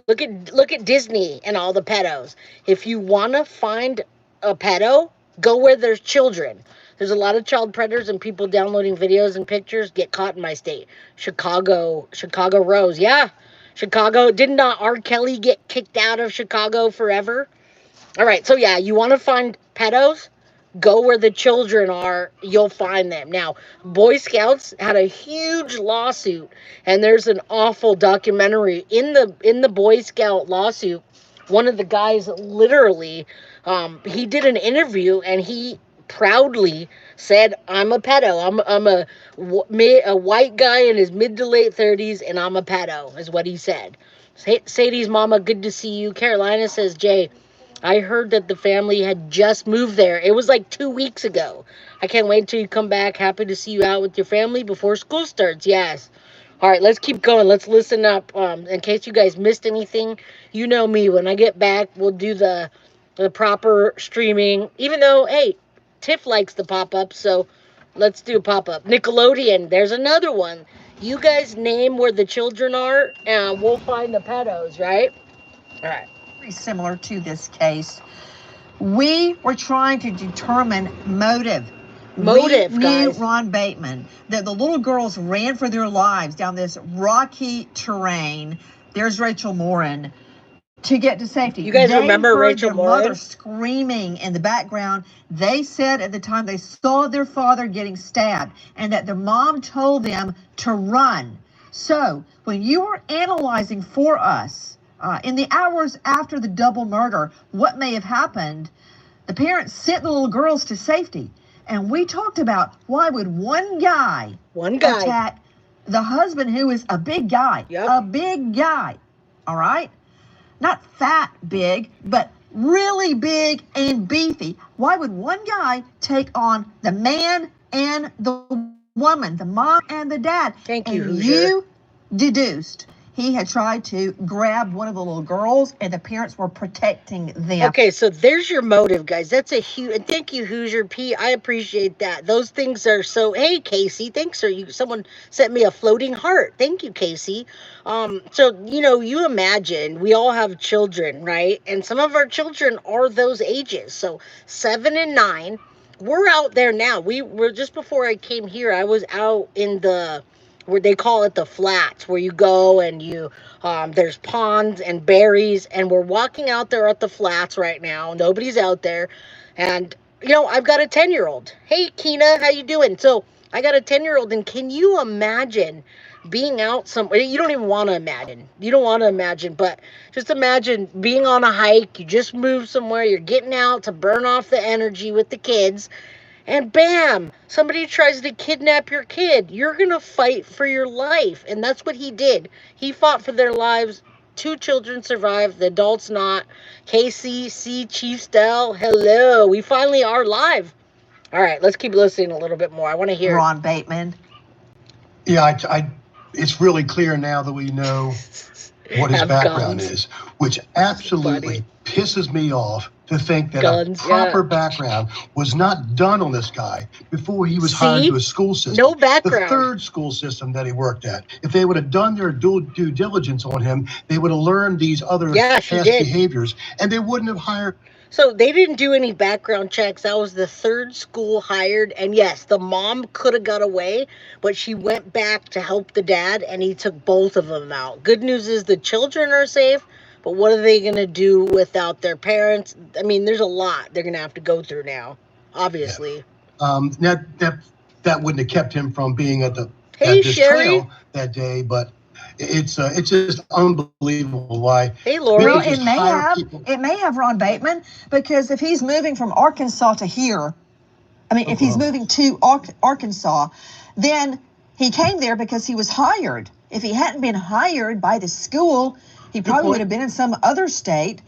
Look at Disney and all the pedos. If you want to find a pedo, go where there's children. There's a lot of child predators and people downloading videos and pictures get caught in my state. Chicago Rose. Yeah. Chicago. Did not R. Kelly get kicked out of Chicago forever? All right. So yeah, you want to find pedos? Go where the children are. You'll find them. Now, Boy Scouts had a huge lawsuit, and there's an awful documentary in the Boy Scout lawsuit. One of the guys literally, he did an interview and he proudly said, I'm a pedo. I'm a white guy in his mid to late 30s and I'm a pedo, is what he said. Sadie's mama, good to see you. Carolina says, Jay, I heard that the family had just moved there. It was like 2 weeks ago. I can't wait until you come back. Happy to see you out with your family before school starts. Yes. All right, let's keep going. Let's listen up. In case you guys missed anything, you know me. When I get back, we'll do the proper streaming. Even though, hey, Tiff likes the pop-up, so let's do a pop-up. Nickelodeon, there's another one. You guys name where the children are, and we'll find the pedos, right? All right. Very similar to this case. We were trying to determine motive. We knew, Ron Bateman, that the little girls ran for their lives down this rocky terrain. There's Rachel Morin to get to safety. You guys remember Rachel Morin? Mother screaming in the background. They said at the time they saw their father getting stabbed and that their mom told them to run. So when you were analyzing for us in the hours after the double murder, what may have happened, the parents sent the little girls to safety. And we talked about why would one guy attack the husband who is a big guy, a big guy, all right? Not fat big, but really big and beefy. Why would one guy take on the man and the woman, the mom and the dad? Thank you, and you deduced he had tried to grab one of the little girls, and the parents were protecting them. Okay, so there's your motive, guys. That's a huge, and thank you, Hoosier P. I appreciate that. Those things are so. Hey, Casey, thanks. Someone sent me a floating heart. Thank you, Casey. So you imagine we all have children, right? And some of our children are those ages. So 7 and 9. We're out there now. We're just before I came here. I was out in the where they call it the flats, where you go and there's ponds and berries, and we're walking out there at the flats right now. Nobody's out there, and I've got a 10-year-old. Hey, Keena, how you doing? So I got a 10-year-old, and can you imagine being out somewhere? You don't even want to imagine. You don't want to imagine, but just imagine being on a hike. You just moved somewhere. You're getting out to burn off the energy with the kids. And bam, somebody tries to kidnap your kid. You're going to fight for your life. And that's what he did. He fought for their lives. 2 children survived, the adults not. KCC Chief Stell, hello. We finally are live. All right, let's keep listening a little bit more. I want to hear Ron Bateman. Yeah, it's really clear now that we know what his background is, which absolutely pisses me off to think that a proper background was not done on this guy before he was hired to a school system. No background. The 3rd school system that he worked at. If they would have done their due diligence on him, they would have learned these other past behaviors, and they wouldn't have hired. So they didn't do any background checks. That was the 3rd school hired. And yes, the mom could have got away, but she went back to help the dad, and he took both of them out. Good news is the children are safe, but what are they going to do without their parents? I mean, there's a lot they're going to have to go through now, obviously. Yeah. That wouldn't have kept him from being at this trail that day, but it's just unbelievable why. Hey, Laura. Well, it may have Ron Bateman, because if he's moving from Arkansas to here, if he's moving to Arkansas, then he came there because he was hired. If he hadn't been hired by the school, he probably would have been in some other state.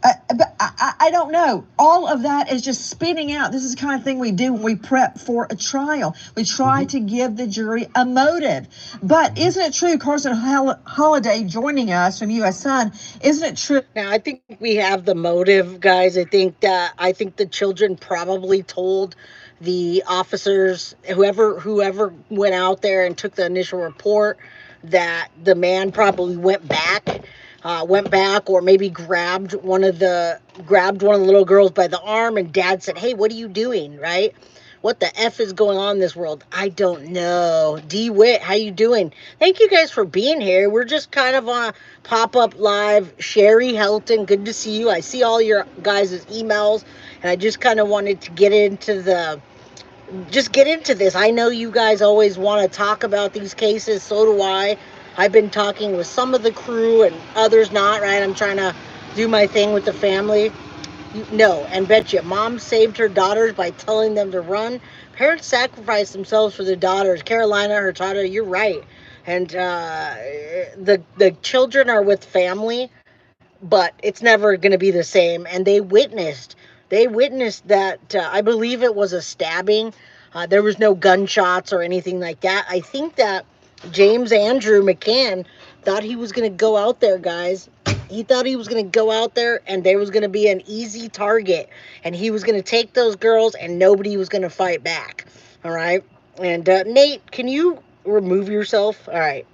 But I don't know. All of that is just spinning out. This is the kind of thing we do when we prep for a trial. We try to give the jury a motive. But isn't it true, Carson Holiday joining us from U.S. Sun, isn't it true? Now, I think we have the motive, guys. I think the children probably told the officers, whoever went out there and took the initial report, that the man probably went back or maybe grabbed one of the little girls by the arm, and dad said, hey, what are you doing, right? What the F is going on in this world? I don't know. DeWitt, how you doing? Thank you guys for being here. We're just kind of on a pop-up live. Sherry Helton, good to see you. I see all your guys' emails, and I just kind of wanted to get into this. I know you guys always want to talk about these cases. So do I. I've been talking with some of the crew and others not, right? I'm trying to do my thing with the family. No, and bet you, mom saved her daughters by telling them to run. Parents sacrifice themselves for their daughters. Carolina Hurtado, you're right. And the children are with family, but it's never going to be the same. And they witnessed that, I believe it was a stabbing. There was no gunshots or anything like that. I think that James Andrew McCann thought he was going to go out there, guys. He thought he was going to go out there and there was going to be an easy target. And he was going to take those girls and nobody was going to fight back. All right? And Nate, can you remove yourself? All right.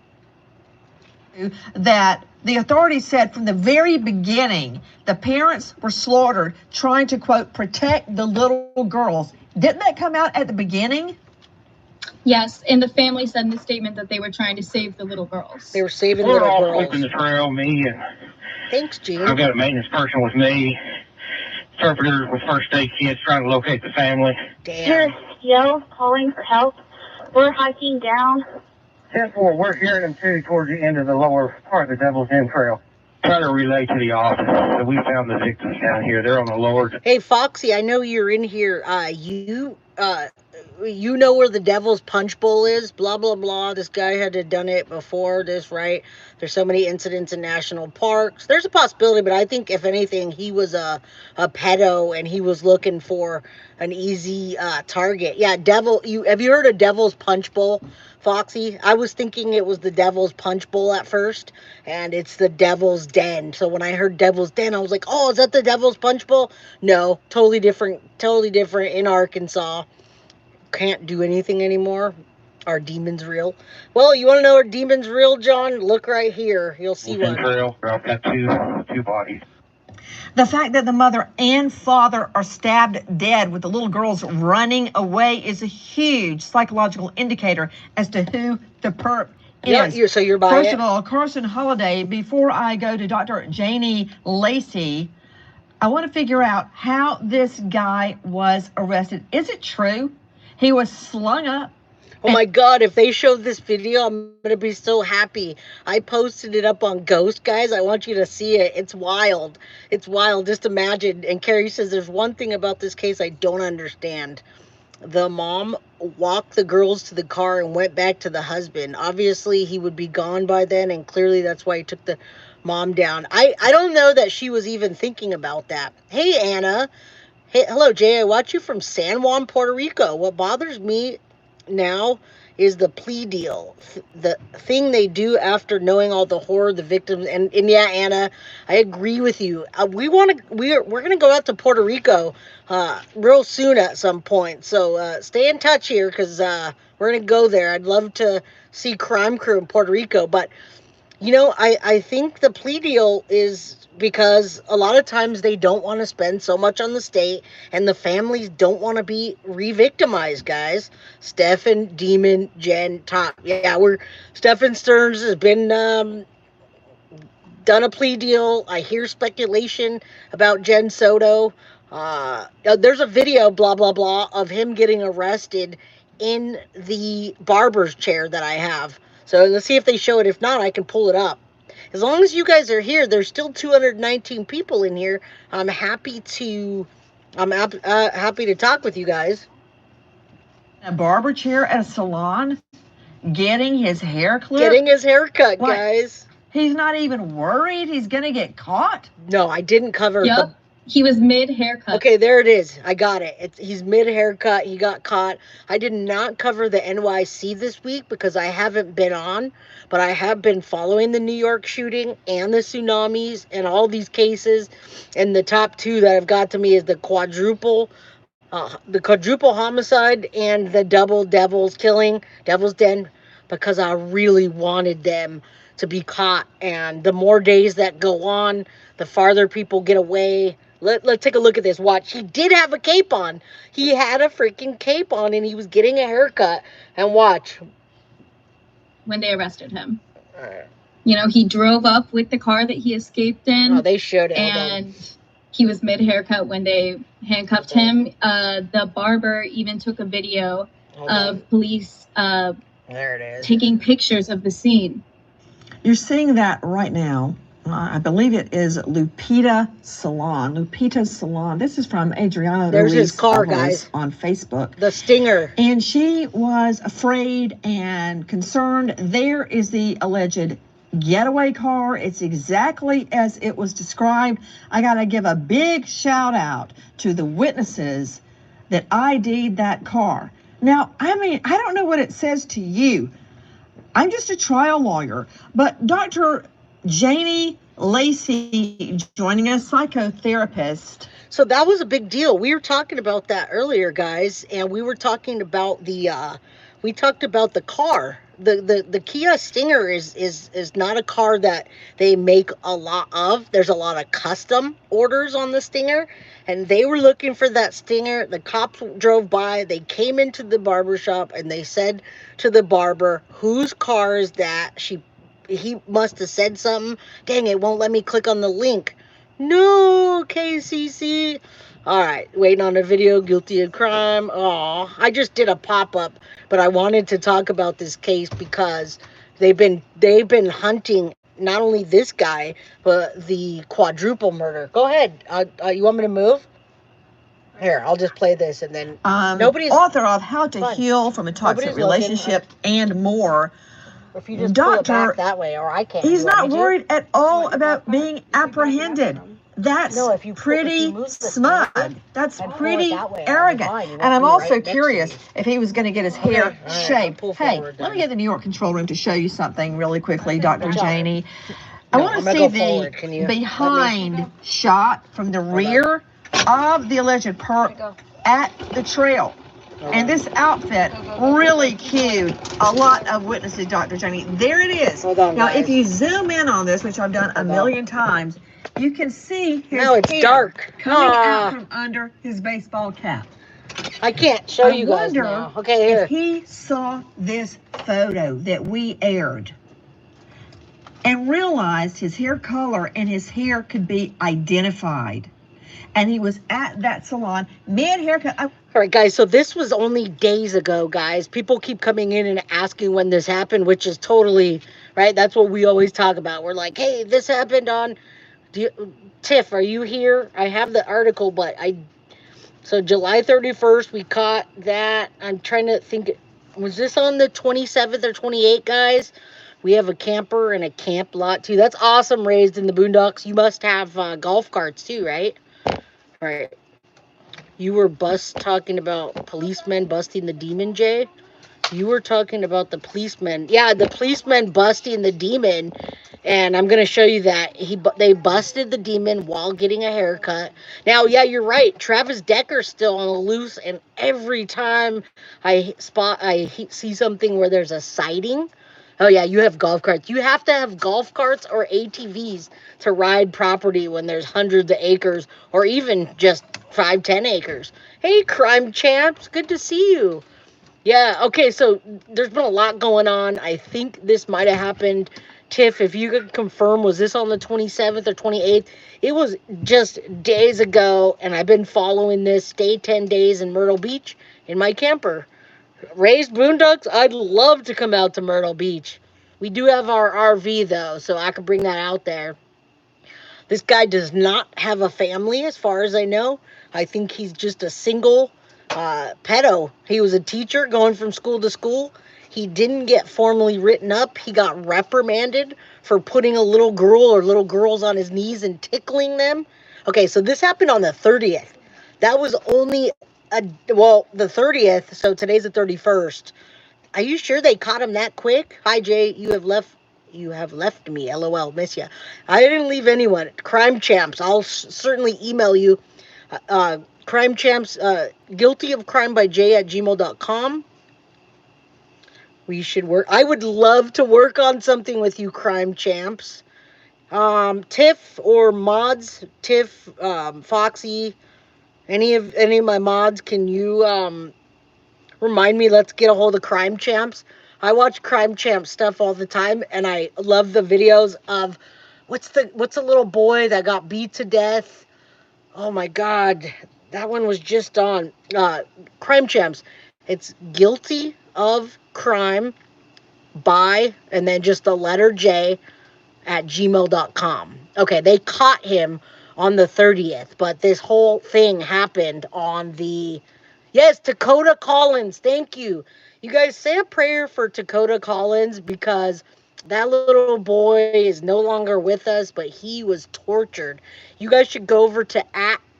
That the authorities said from the very beginning, the parents were slaughtered trying to, quote, protect the little girls. Didn't that come out at the beginning? Yes, and the family said in the statement that they were trying to save the little girls. They were saving little girls. We're all clipping the trail, me and thanks, Gene. I've got a maintenance person with me, interpreter with first aid kits trying to locate the family. Damn. Yell, calling for help. We're hiking down. 10-4, we're hearing them too towards the end of the lower part of the Devil's Den Trail. Trying to relay to the office that we found the victims down here. They're on the lower. Hey, Foxy, I know you're in here. you know where the Devil's Punch Bowl is, blah, blah, blah. This guy had to done it before this, right? There's so many incidents in national parks. There's a possibility, but I think, if anything, he was a pedo and he was looking for an easy target. Yeah, have you heard of Devil's Punch Bowl, Foxy? I was thinking it was the Devil's Punch Bowl at first, and it's the Devil's Den. So when I heard Devil's Den, I was like, oh, is that the Devil's Punch Bowl? No, totally different in Arkansas. Can't do anything anymore. Are demons real? Well, you want to know, are demons real, John? Look right here. You'll see one. Trail, got two bodies. The fact that the mother and father are stabbed dead with the little girls running away is a huge psychological indicator as to who the perp is. Yeah, so you're buying First of all, Carson Holiday, before I go to Dr. Janie Lacey, I want to figure out how this guy was arrested. Is it true he was slung up? Oh my God, if they show this video, I'm going to be so happy. I posted it up on Ghost, guys. I want you to see it. It's wild. It's wild. Just imagine. And Carrie says, there's one thing about this case I don't understand. The mom walked the girls to the car and went back to the husband. Obviously, he would be gone by then, and clearly that's why he took the mom down. I don't know that she was even thinking about that. Hey, Anna. Hey, hello, Jay. I watch you from San Juan, Puerto Rico. What bothers me now is the plea deal, the thing they do after knowing all the horror, the victims, and yeah, Anna, I agree with you. We're gonna go out to Puerto Rico real soon at some point, so stay in touch here, because we're gonna go there. I'd love to see Crime Crew in Puerto Rico, but you know, I think the plea deal is because a lot of times they don't want to spend so much on the state, and the families don't want to be re-victimized, guys. Stefan, Demon, Jen, Top. Yeah, Stefan Stearns has been done a plea deal. I hear speculation about Jen Soto. There's a video, blah, blah, blah, of him getting arrested in the barber's chair that I have. So let's see if they show it. If not, I can pull it up. As long as you guys are here, there's still 219 people in here. I'm happy to talk with you guys. A barber chair at a salon, getting his hair clipped. Getting his hair cut, guys. He's not even worried he's gonna get caught. No, I didn't cover. Yep. He was mid-haircut. Okay, there it is. I got it. He's mid-haircut. He got caught. I did not cover the NYC this week because I haven't been on, but I have been following the New York shooting and the tsunamis and all these cases. And the top two that have got to me is the quadruple homicide and the double Devil's Den, because I really wanted them to be caught. And the more days that go on, the farther people get away. Let's take a look at this. Watch. He did have a cape on. He had a freaking cape on, and he was getting a haircut. And watch. When they arrested him. You know, he drove up with the car that he escaped in. Oh, they showed it. And he was mid-haircut when they handcuffed him. The barber even took a video of police there it is, taking pictures of the scene. You're seeing that right now. I believe it is Lupita's Salon. This is from Adriana. There's Luis his car, Alvarez guys. On Facebook. The Stinger. And she was afraid and concerned. There is the alleged getaway car. It's exactly as it was described. I got to give a big shout out to the witnesses that ID'd that car. Now, I mean, I don't know what it says to you. I'm just a trial lawyer, but Dr. Janie Lacey joining us, psychotherapist. So that was a big deal. We were talking about that earlier, guys, and we were talking about the car. The Kia Stinger is not a car that they make a lot of. There's a lot of custom orders on the Stinger, and they were looking for that Stinger. The cops drove by. They came into the barbershop, and they said to the barber, whose car is that? He must have said something. Dang, it won't let me click on the link. No, KCC. All right, waiting on a video, guilty of crime. Oh, I just did a pop-up, but I wanted to talk about this case because they've been hunting not only this guy, but the quadruple murder. Go ahead. You want me to move? Here, I'll just play this and then nobody's author of How to Heal from a Toxic Relationship and more. If you just pull it back that way, or I can't. He's not worried at all about being apprehended. That's pretty smug. That's pretty arrogant. And I'm also curious if he was going to get his hair shaved. Hey, let me get the New York control room to show you something really quickly, Dr. Janie. I want to see the behind shot from the rear of the alleged perp at the trail. And this outfit really cued a lot of witnesses, Dr. Janie. There it is. Now, if you zoom in on this, which I've done a million times, you can see his hair dark coming out from under his baseball cap. I can't show you guys now. Okay, here. If he saw this photo that we aired and realized his hair color and his hair could be identified, and he was at that salon mid-haircut. All right, guys, so this was only days ago, guys. People keep coming in and asking when this happened, which is totally, right? That's what we always talk about. We're like, hey, this happened on, Tiff, are you here? I have the article, but so July 31st, we caught that. I'm trying to think, was this on the 27th or 28th, guys? We have a camper and a camp lot, too. That's awesome, Raised in the Boondocks. You must have golf carts, too, right? All right. You were talking about policemen busting the demon, Jay? You were talking about the policemen. Yeah, the policemen busting the demon. And I'm going to show you that. They busted the demon while getting a haircut. Now, yeah, you're right. Travis Decker's still on the loose. And every time I see something where there's a sighting. Oh, yeah, you have golf carts. You have to have golf carts or ATVs to ride property when there's hundreds of acres or even just 5-10 acres. Hey, crime champs. Good to see you. Yeah, okay, so there's been a lot going on. I think this might have happened. Tiff, if you could confirm, was this on the 27th or 28th? It was just days ago, and I've been following this. Stay 10 days in Myrtle Beach in my camper. Raised Boondocks, I'd love to come out to Myrtle Beach. We do have our RV, though, so I could bring that out there. This guy does not have a family, as far as I know. I think he's just a single pedo. He was a teacher going from school to school. He didn't get formally written up. He got reprimanded for putting a little girl or little girls on his knees and tickling them. Okay, so this happened on the 30th. That was only the 30th, so today's the 31st. Are you sure they caught him that quick? Hi, Jay, you have left me, LOL, miss ya. I didn't leave anyone. Crime champs, I'll certainly email you. Crime champs, guilty of crime by J@gmail.com. We should work. I would love to work on something with you, crime champs. Tiff or mods, Tiff, Foxy, any of my mods, can you remind me? Let's get a hold of crime champs. I watch crime champ stuff all the time, and I love the videos of what's the little boy that got beat to death. Oh my God, that one was just on crime champs. It's guilty of crime by, and then just the letter J @gmail.com. Okay, they caught him on the 30th, but this whole thing happened on the, yes, Dakota Collins. Thank you. You guys say a prayer for Dakota Collins, because that little boy is no longer with us, but he was tortured. You guys should go over to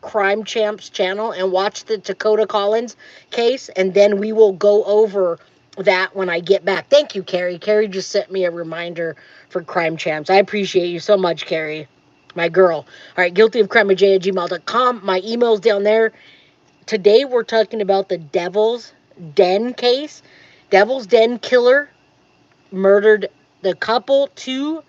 @CrimeChamps channel and watch the Dakota Collins case, and then we will go over that when I get back. Thank you, Carrie. Carrie just sent me a reminder for Crime Champs. I appreciate you so much, Carrie, my girl. All right, guilty of crime @gmail.com. My email's down there. Today we're talking about the Devil's Den case. Devil's Den killer murdered the couple, two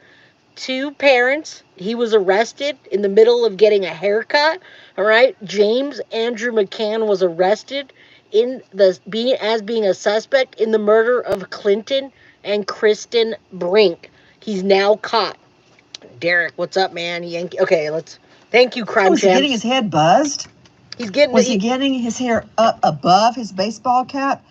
parents. He was arrested in the middle of getting a haircut. All right, James Andrew McCann was arrested being a suspect in the murder of Clinton and Kristen Brink. He's now caught. Derek, what's up, man? Okay, thank you, crime champs. Was he getting his head buzzed? Was he getting his hair up above his baseball cap?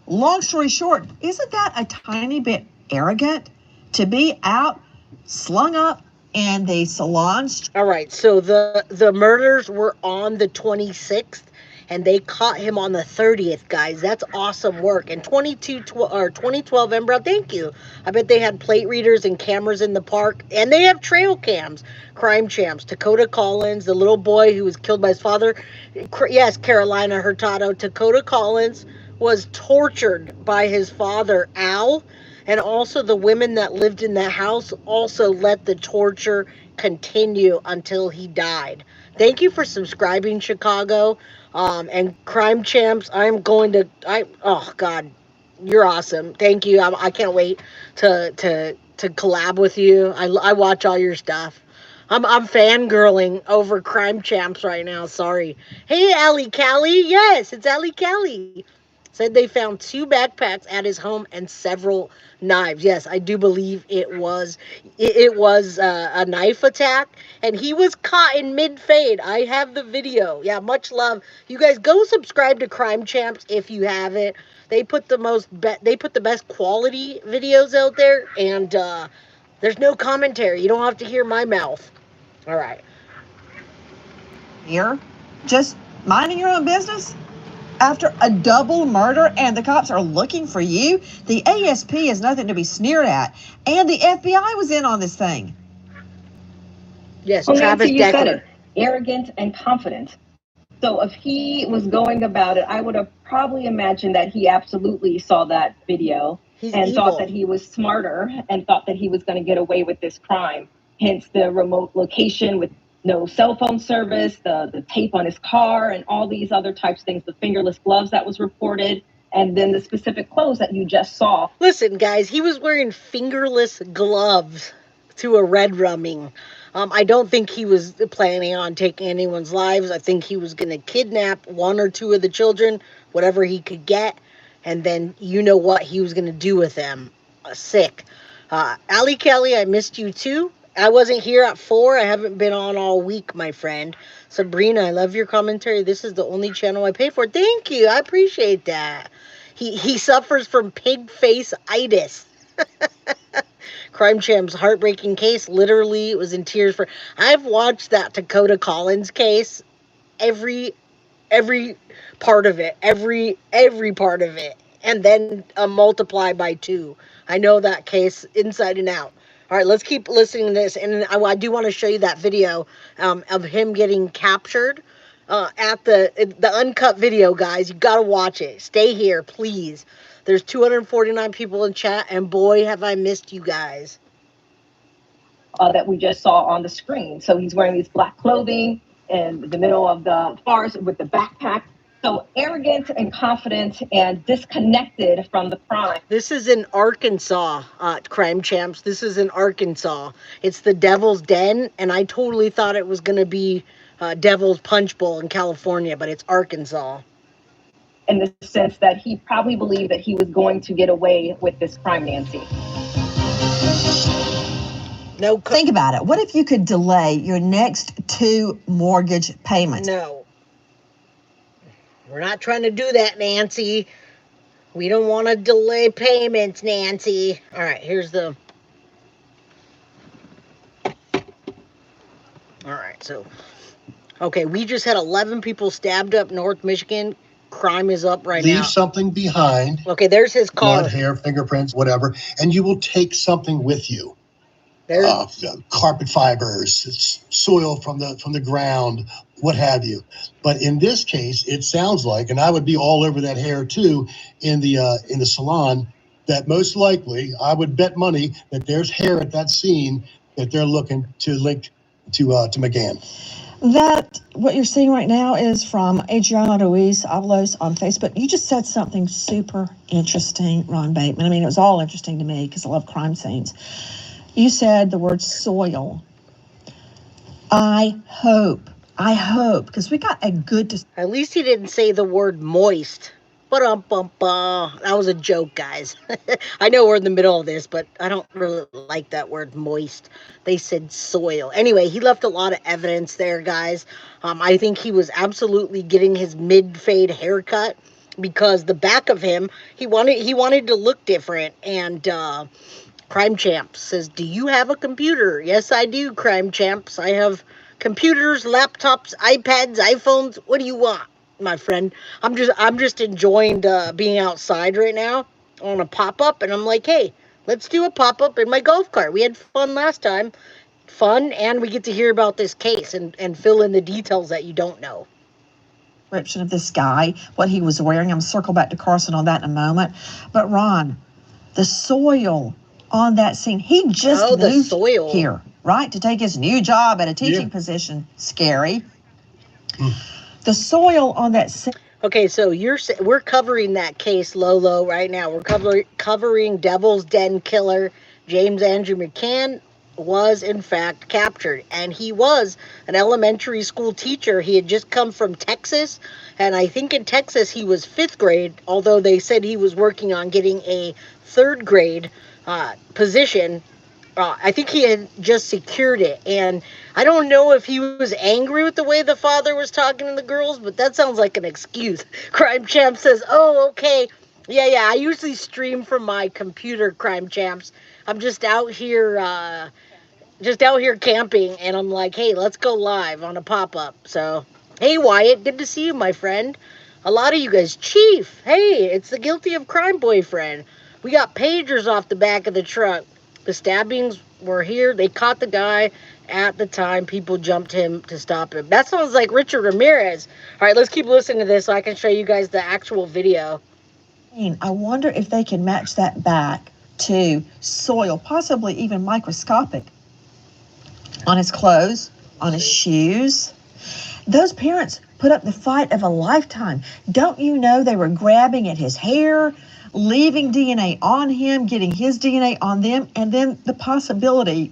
Long story short, isn't that a tiny bit arrogant to be out, slung up in the salon? All right, so the murders were on the 26th. and they caught him on the 30th, guys. That's awesome work. And 2012 Embrow, thank you. I bet they had plate readers and cameras in the park, and they have trail cams. Crime Champs, Dakota Collins, the little boy who was killed by his father. Yes, Carolina Hurtado. Dakota Collins was tortured by his father, Al, and also the women that lived in the house also let the torture continue until he died. Thank you for subscribing, Chicago. And Crime Champs, oh God, you're awesome. Thank you. I can't wait to collab with you. I watch all your stuff. I'm fangirling over Crime Champs right now. Sorry. Hey, Allie Callie. Yes, it's Allie Callie. Said they found 2 backpacks at his home and several knives. Yes, I do believe it was a knife attack, and he was caught in mid fade. I have the video. Yeah, much love. You guys go subscribe to Crime Champs if you haven't. They put the best quality videos out there, and there's no commentary. You don't have to hear my mouth. All right. Here, just minding your own business? After a double murder and the cops are looking for you, the ASP is nothing to be sneered at. And the FBI was in on this thing. Yes, well, Travis Nancy, Decker. You said it. Arrogant and confident. So if he was going about it, I would have probably imagined that he absolutely saw that video and thought that he was smarter and thought that he was going to get away with this crime. Hence the remote location with no cell phone service, the tape on his car, and all these other types of things, the fingerless gloves that was reported, and then the specific clothes that you just saw. Listen, guys, he was wearing fingerless gloves to a red rumming. I don't think he was planning on taking anyone's lives. I think he was going to kidnap 1 or 2 of the children, whatever he could get, and then you know what he was going to do with them. Sick. Allie Kelly, I missed you too. I wasn't here at 4. I haven't been on all week, my friend. Sabrina, I love your commentary. This is the only channel I pay for. Thank you. I appreciate that. He suffers from pig face-itis. Crime Champs heartbreaking case. Literally was in tears for. I've watched that Dakota Collins case. Every part of it. Every part of it. And then multiply by 2. I know that case inside and out. All right, let's keep listening to this. And I do want to show you that video of him getting captured at the uncut video, guys. You got to watch it. Stay here, please. There's 249 people in chat, and boy, have I missed you guys. That we just saw on the screen. So he's wearing these black clothing in the middle of the forest with the backpack. So arrogant and confident and disconnected from the crime. This is in Arkansas, Crime Champs. This is in Arkansas. It's the Devil's Den, and I totally thought it was going to be Devil's Punch Bowl in California, but it's Arkansas. In the sense that he probably believed that he was going to get away with this crime, Nancy. No. Think about it. What if you could delay your next 2 mortgage payments? No. We're not trying to do that, Nancy. We don't want to delay payments, Nancy. All right, here's the... All right, so... Okay, we just had 11 people stabbed up North Michigan. Crime is up right now. Leave something behind. Okay, there's his car. Blood, hair, fingerprints, whatever, and you will take something with you. Carpet fibers, soil from the ground, what have you. But in this case, it sounds like, and I would be all over that hair too in the salon, that most likely I would bet money that there's hair at that scene that they're looking to link to McGann. That, what you're seeing right now is from Adriana Ruiz Avalos on Facebook. You just said something super interesting, Ron Bateman. I mean, it was all interesting to me because I love crime scenes. You said the word soil. I hope, because we got a good... At least he didn't say the word moist. That was a joke, guys. I know we're in the middle of this, but I don't really like that word moist. They said soil. Anyway, he left a lot of evidence there, guys. I think he was absolutely getting his mid-fade haircut because the back of him, he wanted to look different. And Crime Champs says, do you have a computer? Yes, I do, Crime Champs. I have computers, laptops, iPads, iPhones. What do you want? my friend. I'm just enjoying being outside right now on a pop up, and I'm like, hey, let's do a pop up in my golf cart. We had fun last time, fun, and we get to hear about this case and fill in the details that you don't know. Description of this guy, what he was wearing. I'm circle back to Carson on that in a moment. But Ron, the soil on that scene, he just moved here, right, to take his new job at a teaching position. Scary. The soil on that scene. Okay, so we're covering that case, Lolo, right now. We're covering Devil's Den killer James Andrew McCann was in fact captured, and he was an elementary school teacher. He had just come from Texas, and I think in Texas he was 5th grade, although they said he was working on getting a 3rd grade position. I think he had just secured it, and I don't know if he was angry with the way the father was talking to the girls, but that sounds like an excuse. Crime Champ says, oh, okay. Yeah, I usually stream from my computer, Crime Champs. I'm just out here camping, and I'm like, hey, let's go live on a pop-up. So, hey, Wyatt, good to see you, my friend. A lot of you guys. Chief, hey, it's the guilty of crime boyfriend. We got pagers off the back of the truck. The stabbings were here. They caught the guy at the time. People jumped him to stop him. That sounds like Richard Ramirez. All right, let's keep listening to this so I can show you guys the actual video. I wonder if they can match that back to soil, possibly even microscopic, on his clothes, on his shoes. Those parents put up the fight of a lifetime. Don't you know they were grabbing at his hair, leaving DNA on him, getting his DNA on them, and then the possibility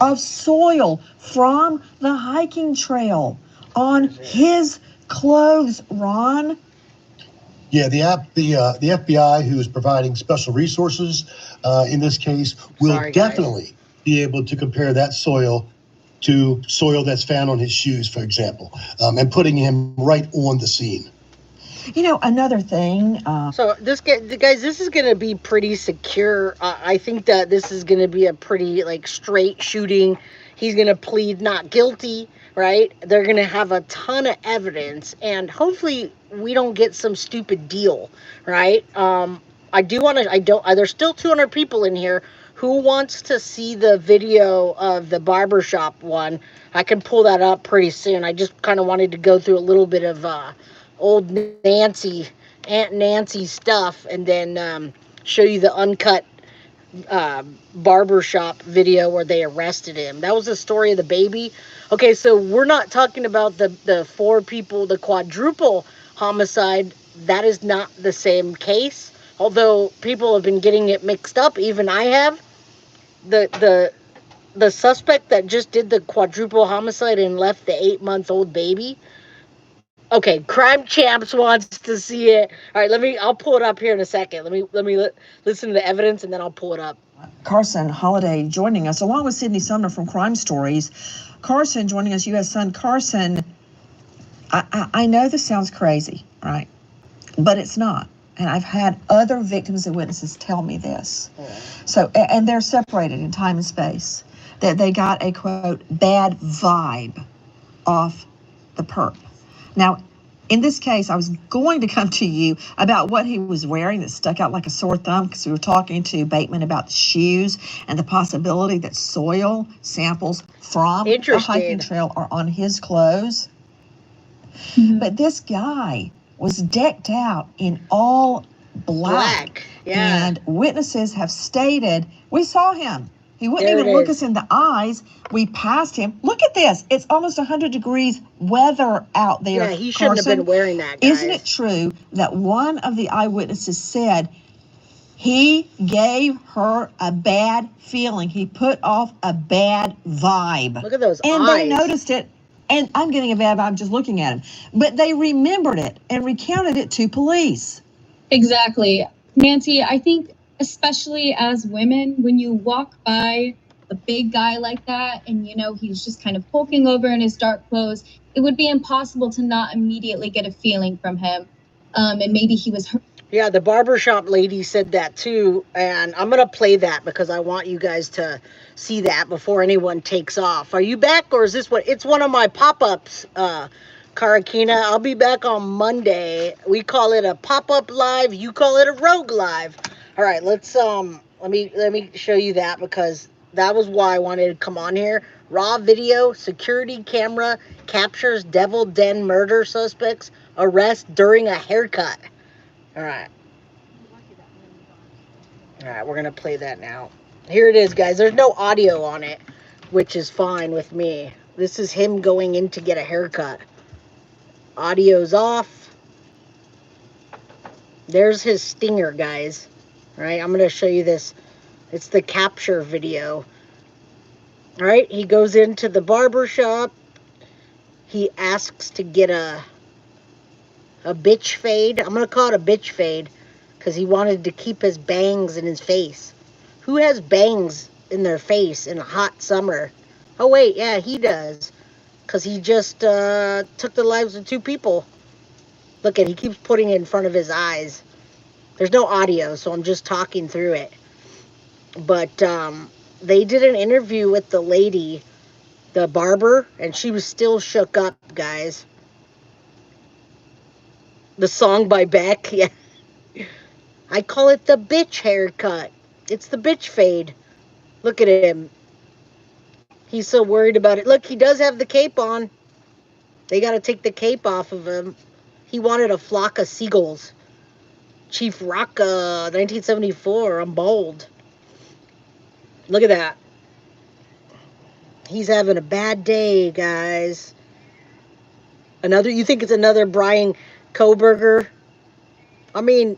of soil from the hiking trail on his clothes, Ron? Yeah, the FBI, who is providing special resources in this case, will definitely be able to compare that soil to soil that's found on his shoes, for example, and putting him right on the scene. You know, another thing. So guys, this is going to be pretty secure. I think that this is going to be a pretty straight shooting. He's going to plead not guilty, right? They're going to have a ton of evidence, and hopefully we don't get some stupid deal, right? There's still 200 people in here. Who wants to see the video of the barbershop one? I can pull that up pretty soon. I just kind of wanted to go through a little bit of old Aunt Nancy stuff, and then show you the uncut barbershop video where they arrested him. That was the story of the baby. Okay, so we're not talking about the 4 people, the quadruple homicide. That is not the same case, although people have been getting it mixed up. Even I have. The suspect that just did the quadruple homicide and left the 8-month-old baby. Okay, Crime Champs wants to see it. All right, I'll pull it up here in a second. Let me listen to the evidence, and then I'll pull it up. Carson Holiday joining us, along with Sydney Sumner from Crime Stories. Carson joining us, U.S. Sun. Carson, I know this sounds crazy, right? But it's not. And I've had other victims and witnesses tell me this. So, and they're separated in time and space. That they got a, quote, bad vibe off the perp. Now, in this case, I was going to come to you about what he was wearing that stuck out like a sore thumb, because we were talking to Bateman about the shoes and the possibility that soil samples from the hiking trail are on his clothes. But this guy was decked out in all black. Yeah. And witnesses have stated, we saw him. He wouldn't even look us in the eyes. We passed him. Look at this. It's almost 100 degrees weather out there. Yeah, he shouldn't have been wearing that, guys. Isn't it true that one of the eyewitnesses said he gave her a bad feeling? He put off a bad vibe. Look at those eyes. And they noticed it. And I'm getting a bad vibe just looking at him. But they remembered it and recounted it to police. Exactly. Nancy, I think especially as women, when you walk by a big guy like that and you know he's just kind of poking over in his dark clothes, it would be impossible to not immediately get a feeling from him. And maybe he was hurt. Yeah, the barbershop lady said that too, and I'm gonna play that because I want you guys to see that before anyone takes off. Are you back, or is this what? It's one of my pop-ups, Karakina, I'll be back on Monday. We call it a pop-up live. You call it a rogue live. All right, let's let me show you that, because that was why I wanted to come on here. Raw video, security camera captures Devil Den murder suspects arrest during a haircut. All right. All right, we're going to play that now. Here it is, guys. There's no audio on it, which is fine with me. This is him going in to get a haircut. Audio's off. There's his stinger, guys. All right, I'm going to show you this. It's the capture video. All right, he goes into the barber shop. He asks to get a bitch fade. I'm going to call it a bitch fade because he wanted to keep his bangs in his face. Who has bangs in their face in a hot summer? Oh, wait, yeah, he does. Because he just took the lives of 2 people. Look at, he keeps putting it in front of his eyes. There's no audio, so I'm just talking through it. But they did an interview with the lady, the barber, and she was still shook up, guys. The song by Beck, yeah. I call it the bitch haircut. It's the bitch fade. Look at him. He's so worried about it. Look, he does have the cape on. They got to take the cape off of him. He wanted a flock of seagulls. Chief Rocka, 1974. I'm bold. Look at that. He's having a bad day, guys. You think it's another Brian Koberger? I mean,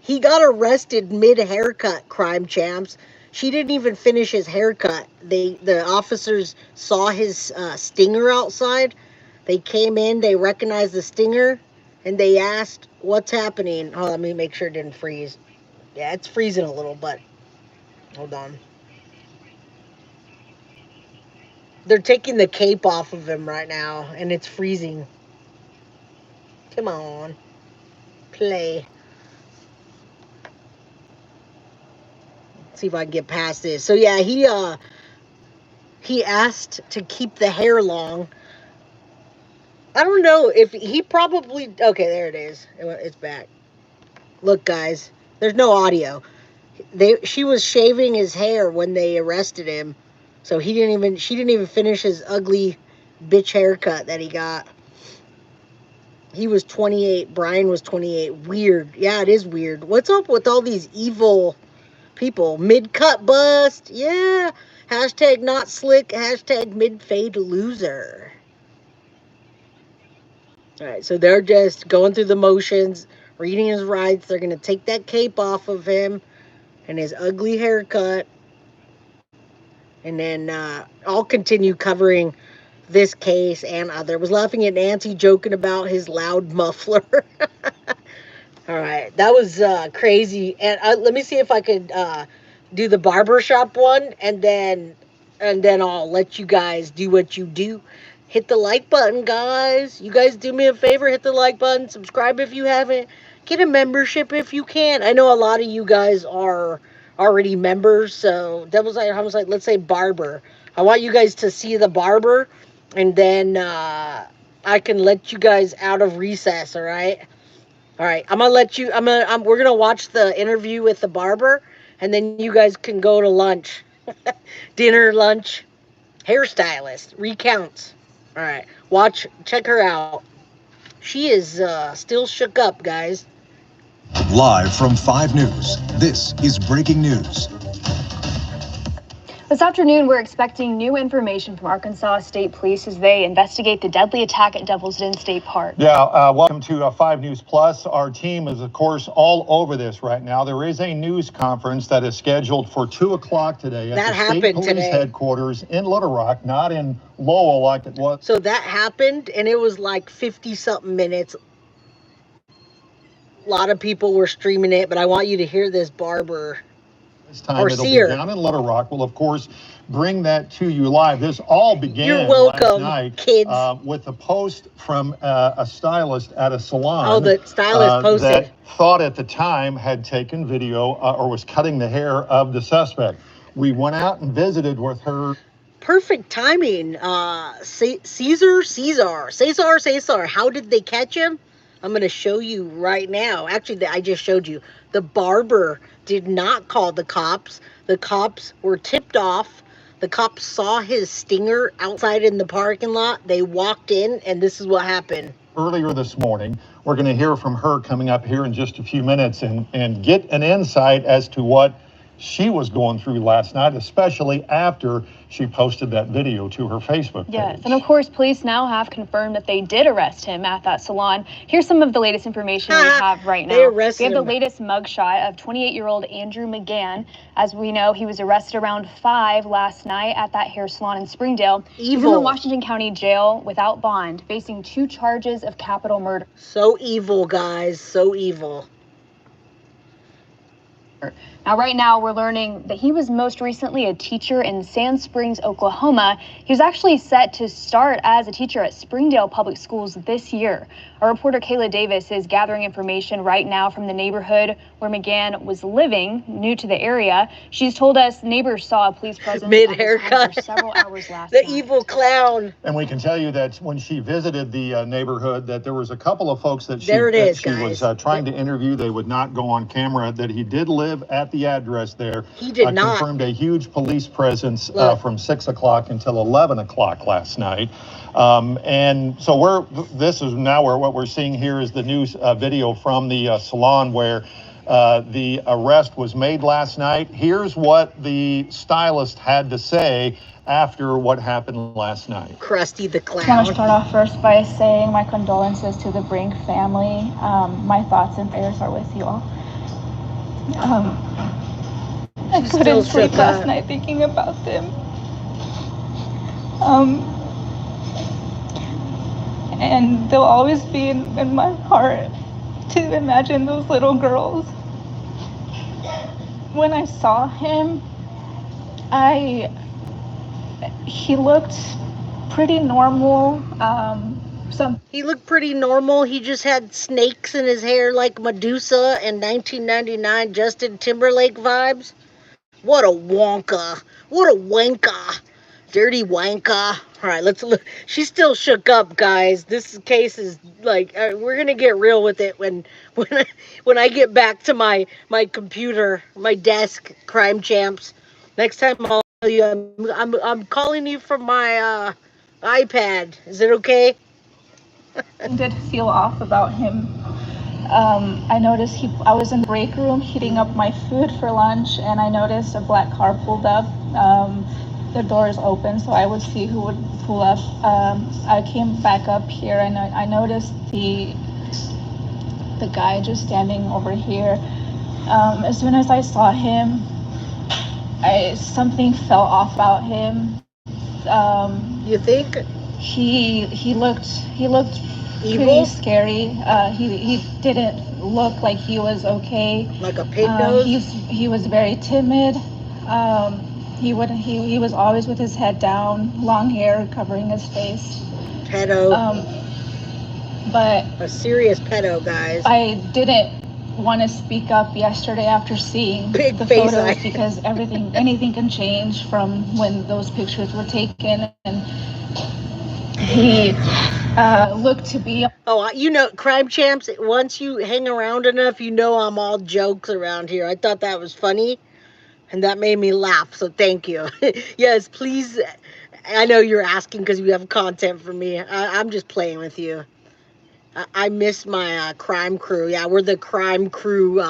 he got arrested mid-haircut, crime champs. She didn't even finish his haircut. The officers saw his stinger outside. They came in, they recognized the stinger, and they asked, what's happening? Oh, let me make sure it didn't freeze. Yeah, it's freezing a little, but hold on. They're taking the cape off of him right now, and it's freezing. Come on. Play. Let's see if I can get past this. So, yeah, he asked to keep the hair long. I don't know if he probably... Okay, there it is. It's back. Look, guys. There's no audio. She was shaving his hair when they arrested him. So she didn't even finish his ugly bitch haircut that he got. He was 28. Brian was 28. Weird. Yeah, it is weird. What's up with all these evil people? Mid-cut bust. Yeah. Hashtag not slick. Hashtag mid-fade loser. All right, so they're just going through the motions, reading his rights. They're going to take that cape off of him and his ugly haircut. And then I'll continue covering this case and other. Was laughing at Nancy joking about his loud muffler. All right, that was crazy. And let me see if I could do the barbershop one, and then I'll let you guys do what you do. Hit the like button, guys. You guys do me a favor, hit the like button, subscribe if you haven't, get a membership if you can. I know a lot of you guys are already members, so Devil's Eye Homicide, let's say Barber. I want you guys to see the Barber, and then I can let you guys out of recess, all right? All right, I'm gonna let you, we're gonna watch the interview with the Barber, and then you guys can go to lunch. Dinner, lunch, hairstylist, recounts. All right, check her out. She is still shook up, guys. Live from 5 News, this is breaking news. This afternoon, we're expecting new information from Arkansas State Police as they investigate the deadly attack at Devil's Den State Park. Yeah, welcome to 5 News Plus. Our team is, of course, all over this right now. There is a news conference that is scheduled for 2 o'clock today at the State Police headquarters in Little Rock, not in Lowell like it was. So that happened, and it was like 50-something minutes. A lot of people were streaming it, but I want you to hear this Barber. This time it'll be down in Little Rock. We'll, of course, bring that to you live. This all began last night kids. With a post from a stylist at a salon. Oh, the stylist posted. That thought at the time had taken video or was cutting the hair of the suspect. We went out and visited with her. perfect timing. Cesar. How did they catch him? I'm going to show you right now. Actually, I just showed you. The barber did not call the cops. The cops were tipped off. The cops saw his stinger outside in the parking lot. They walked in, and this is what happened. Earlier this morning, we're going to hear from her coming up here in just a few minutes and get an insight as to what she was going through last night, especially after she posted that video to her Facebook page. Yes, and of course, police now have confirmed that they did arrest him at that salon. Here's some of the latest information we have right now. We have the latest mugshot of 28-year-old Andrew McGann. As we know, he was arrested around 5 last night at that hair salon in Springdale. He's in the Washington County Jail without bond, facing 2 charges of capital murder. So evil, guys, so evil. Now, right now, we're learning that he was most recently a teacher in Sand Springs, Oklahoma. He was actually set to start as a teacher at Springdale Public Schools this year. Our reporter Kayla Davis is gathering information right now from the neighborhood where McGann was living, new to the area. She's told us neighbors saw a police presence mid-haircut for several hours last night. The evil clown. And we can tell you that when she visited the neighborhood, that there was a couple of folks that she was trying to interview. They would not go on camera. That he did live at the address there. He did not. Confirmed a huge police presence from 6 o'clock until 11 o'clock last night. And so what we're seeing here is the news video from the salon where the arrest was made last night. Here's what the stylist had to say after what happened last night. Krusty the Clown. I want to start off first by saying my condolences to the Brink family. My thoughts and prayers are with you all. I couldn't sleep last night thinking about them. And they'll always be in my heart to imagine those little girls. When I saw him, he looked pretty normal. He looked pretty normal. He just had snakes in his hair like Medusa and 1999 Justin Timberlake vibes. What a wonka. What a wanka. Dirty wanka. All right, let's look. She's still shook up, guys. This case is like, we're going to get real with it when I get back to my computer, my desk, Crime Champs. Next time I'll tell you, I'm calling you from my iPad. Is it okay? I did feel off about him. I noticed I was in the break room heating up my food for lunch, and I noticed a black car pulled up. The doors open, so I would see who would pull up. I came back up here, and I noticed the guy just standing over here. As soon as I saw him, something fell off about him. You think? He looked evil? Pretty scary. He didn't look like he was okay. Like a pig nose? He was very timid. He was always with his head down, long hair covering his face. Pedo. But a serious pedo, guys. I didn't want to speak up yesterday after seeing Big the face photos because anything can change from when those pictures were taken, and he looked to be. Oh, you know, Crime Champs, once you hang around enough, you know I'm all jokes around here. I thought that was funny, and that made me laugh, so thank you. Yes, please. I know you're asking because you have content for me. I'm just playing with you. I miss my crime crew. Yeah, we're the crime crew,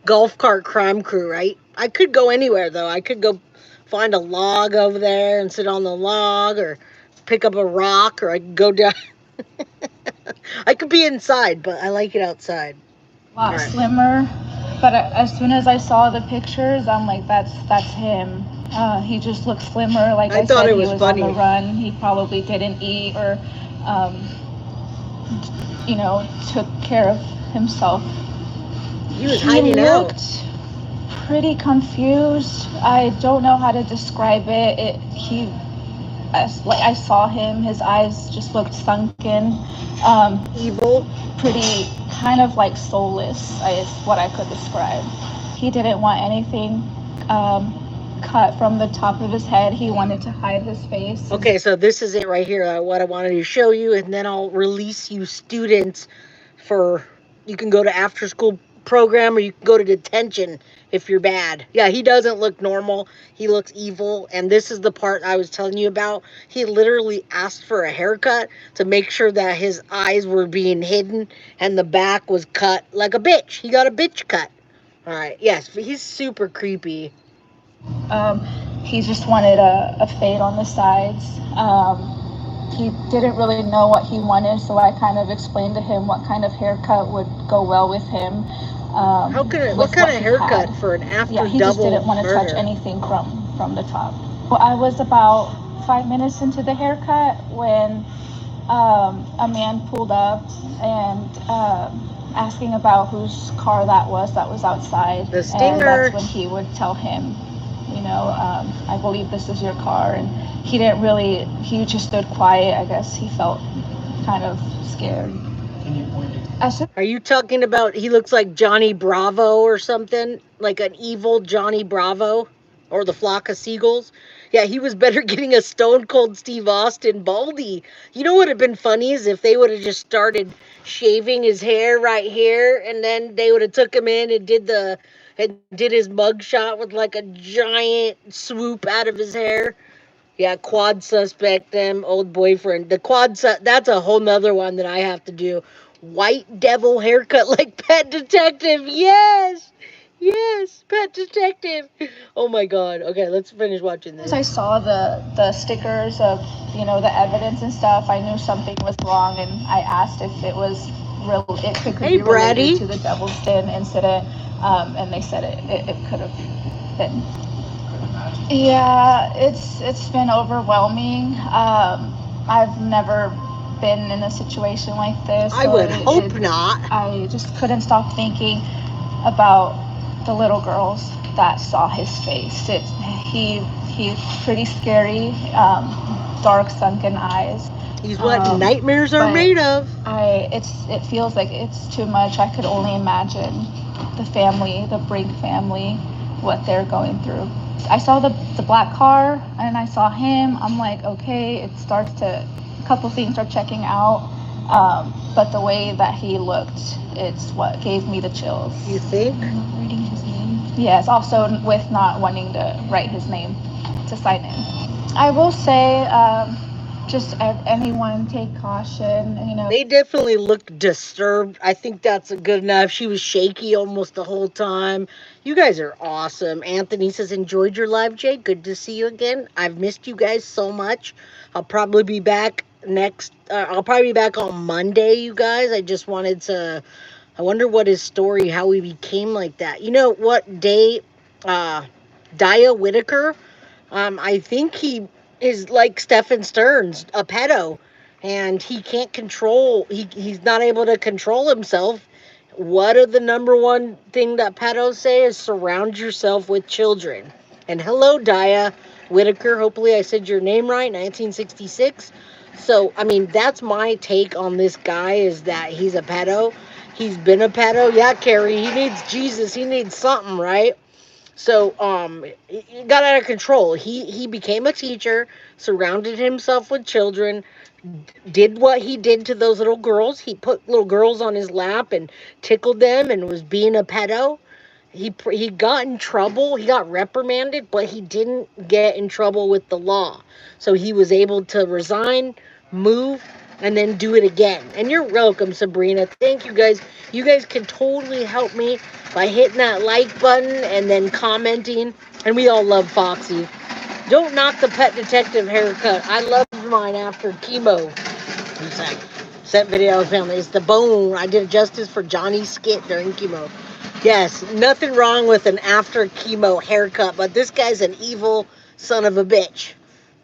golf cart crime crew, right? I could go anywhere, though. I could go find a log over there and sit on the log, or pick up a rock, or I could go down. I could be inside, but I like it outside. A lot slimmer, but as soon as I saw the pictures, I'm like, that's him. He just looked slimmer. Like I thought said, it was he was funny. On the run. He probably didn't eat or, took care of himself. He was hiding out. He looked pretty confused. I don't know how to describe it. I saw him. His eyes just looked sunken. Evil. Pretty kind of like soulless is what I could describe. He didn't want anything cut from the top of his head. He wanted to hide his face. Okay, so this is it right here, what I wanted to show you, and then I'll release you students for, you can go to after school program or you can go to detention if you're bad. Yeah, he doesn't look normal. He looks evil, and this is the part I was telling you about. He literally asked for a haircut to make sure that his eyes were being hidden and the back was cut like a bitch. He got a bitch cut. All right, yes, he's super creepy. He just wanted a fade on the sides. He didn't really know what he wanted, so I kind of explained to him what kind of haircut would go well with him. What kind of haircut for an after double? Yeah, he just didn't want to touch anything from the top. Well, I was about 5 minutes into the haircut when a man pulled up and asking about whose car that was outside. The Stinger. And that's when he would tell him, I believe this is your car. And he didn't really, he just stood quiet. I guess he felt kind of scared. Are you talking about, he looks like Johnny Bravo or something? Like an evil Johnny Bravo? Or the Flock of Seagulls? Yeah, he was better getting a Stone Cold Steve Austin baldy. You know what would have been funny is if they would have just started shaving his hair right here, and then they would have took him in and did his mug shot with like a giant swoop out of his hair. Yeah, quad suspect, them old boyfriend. The that's a whole nother one that I have to do. White devil haircut like Pet Detective. Yes. Yes, Pet Detective. Oh my God. Okay, let's finish watching this. I saw the stickers of, the evidence and stuff. I knew something was wrong, and I asked if it was real. It could be related to the Devil's Den incident, and they said it could have been. Yeah, it's been overwhelming. I've never been in a situation like this. I would hope not. I just couldn't stop thinking about the little girls that saw his face. He's pretty scary, dark sunken eyes. He's what nightmares are made of. It feels like it's too much. I could only imagine the family, the Brink family, what they're going through. I saw the black car and I saw him. I'm like, okay, a couple things are checking out. But the way that he looked, it's what gave me the chills. You think? Writing his name. Yes, also with not wanting to write his name to sign in. I will say, just anyone take caution. They definitely looked disturbed. I think that's good enough. She was shaky almost the whole time. You guys are awesome. Anthony says, enjoyed your live, Jay. Good to see you again. I've missed you guys so much. I'll probably be back on Monday, you guys. I just wanted to, I wonder what his story, how he became like that. You know what day, Daya Whitaker, I think he is like Stephen Stearns, a pedo, and he can't control, he's not able to control himself. What are the number one thing that pedos say is surround yourself with children. And hello, Daya Whitaker. Hopefully I said your name right, 1966. So, I mean, that's my take on this guy, is that he's a pedo. He's been a pedo. Yeah, Carrie, he needs Jesus. He needs something, right? So, he got out of control. He became a teacher, surrounded himself with children, did what he did to those little girls. He put little girls on his lap and tickled them and was being a pedo. He got in trouble. He got reprimanded, but he didn't get in trouble with the law. So he was able to resign, move, and then do it again. And you're welcome, Sabrina. Thank you guys. You guys can totally help me by hitting that like button and then commenting. And we all love Foxy. Don't knock the Pet Detective haircut. I loved mine after chemo. It's like, set video family. It's the bone. I did justice for Johnny's skit during chemo. Yes, nothing wrong with an after chemo haircut, but this guy's an evil son of a bitch.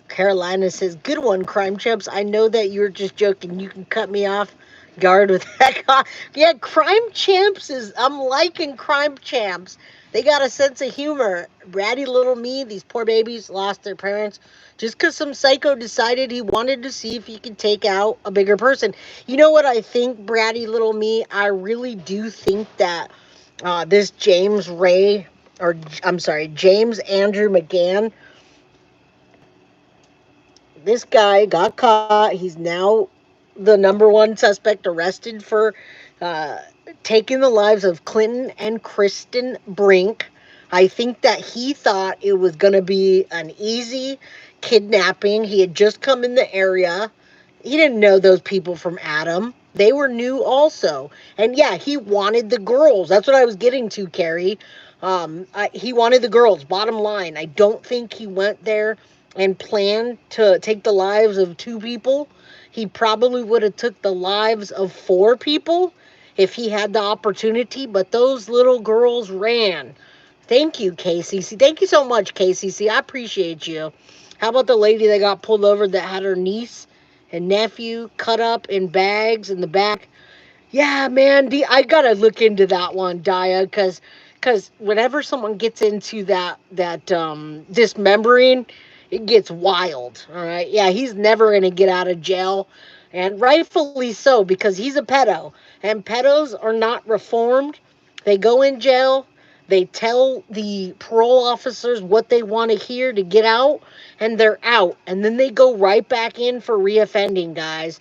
Carolina says, good one, Crime Champs. I know that you're just joking. You can cut me off guard with that. Yeah, Crime Champs I'm liking Crime Champs. They got a sense of humor. Bratty little me, these poor babies lost their parents just because some psycho decided he wanted to see if he could take out a bigger person. You know what I think, Bratty little me? I really do think that this James Ray or I'm sorry, James Andrew McGann. This guy got caught. He's now the number one suspect arrested for uh, taking the lives of Clinton and Kristen Brink. I think that he thought it was going to be an easy kidnapping. He had just come in the area. He didn't know those people from Adam. They were new also. And yeah, he wanted the girls. That's what I was getting to, Carrie. He wanted the girls. Bottom line, I don't think he went there and planned to take the lives of 2 people. He probably would have took the lives of 4 people if he had the opportunity, but those little girls ran. Thank you, KCC. Thank you so much, KCC. I appreciate you. How about the lady that got pulled over that had her niece and nephew cut up in bags in the back? Yeah, man, I gotta look into that one, Daya, because whenever someone gets into that dismembering, it gets wild. All right, yeah, he's never gonna get out of jail, and rightfully so because he's a pedo, and pedos are not reformed. They go in jail. They tell the parole officers what they want to hear to get out, and they're out. And then they go right back in for reoffending, guys.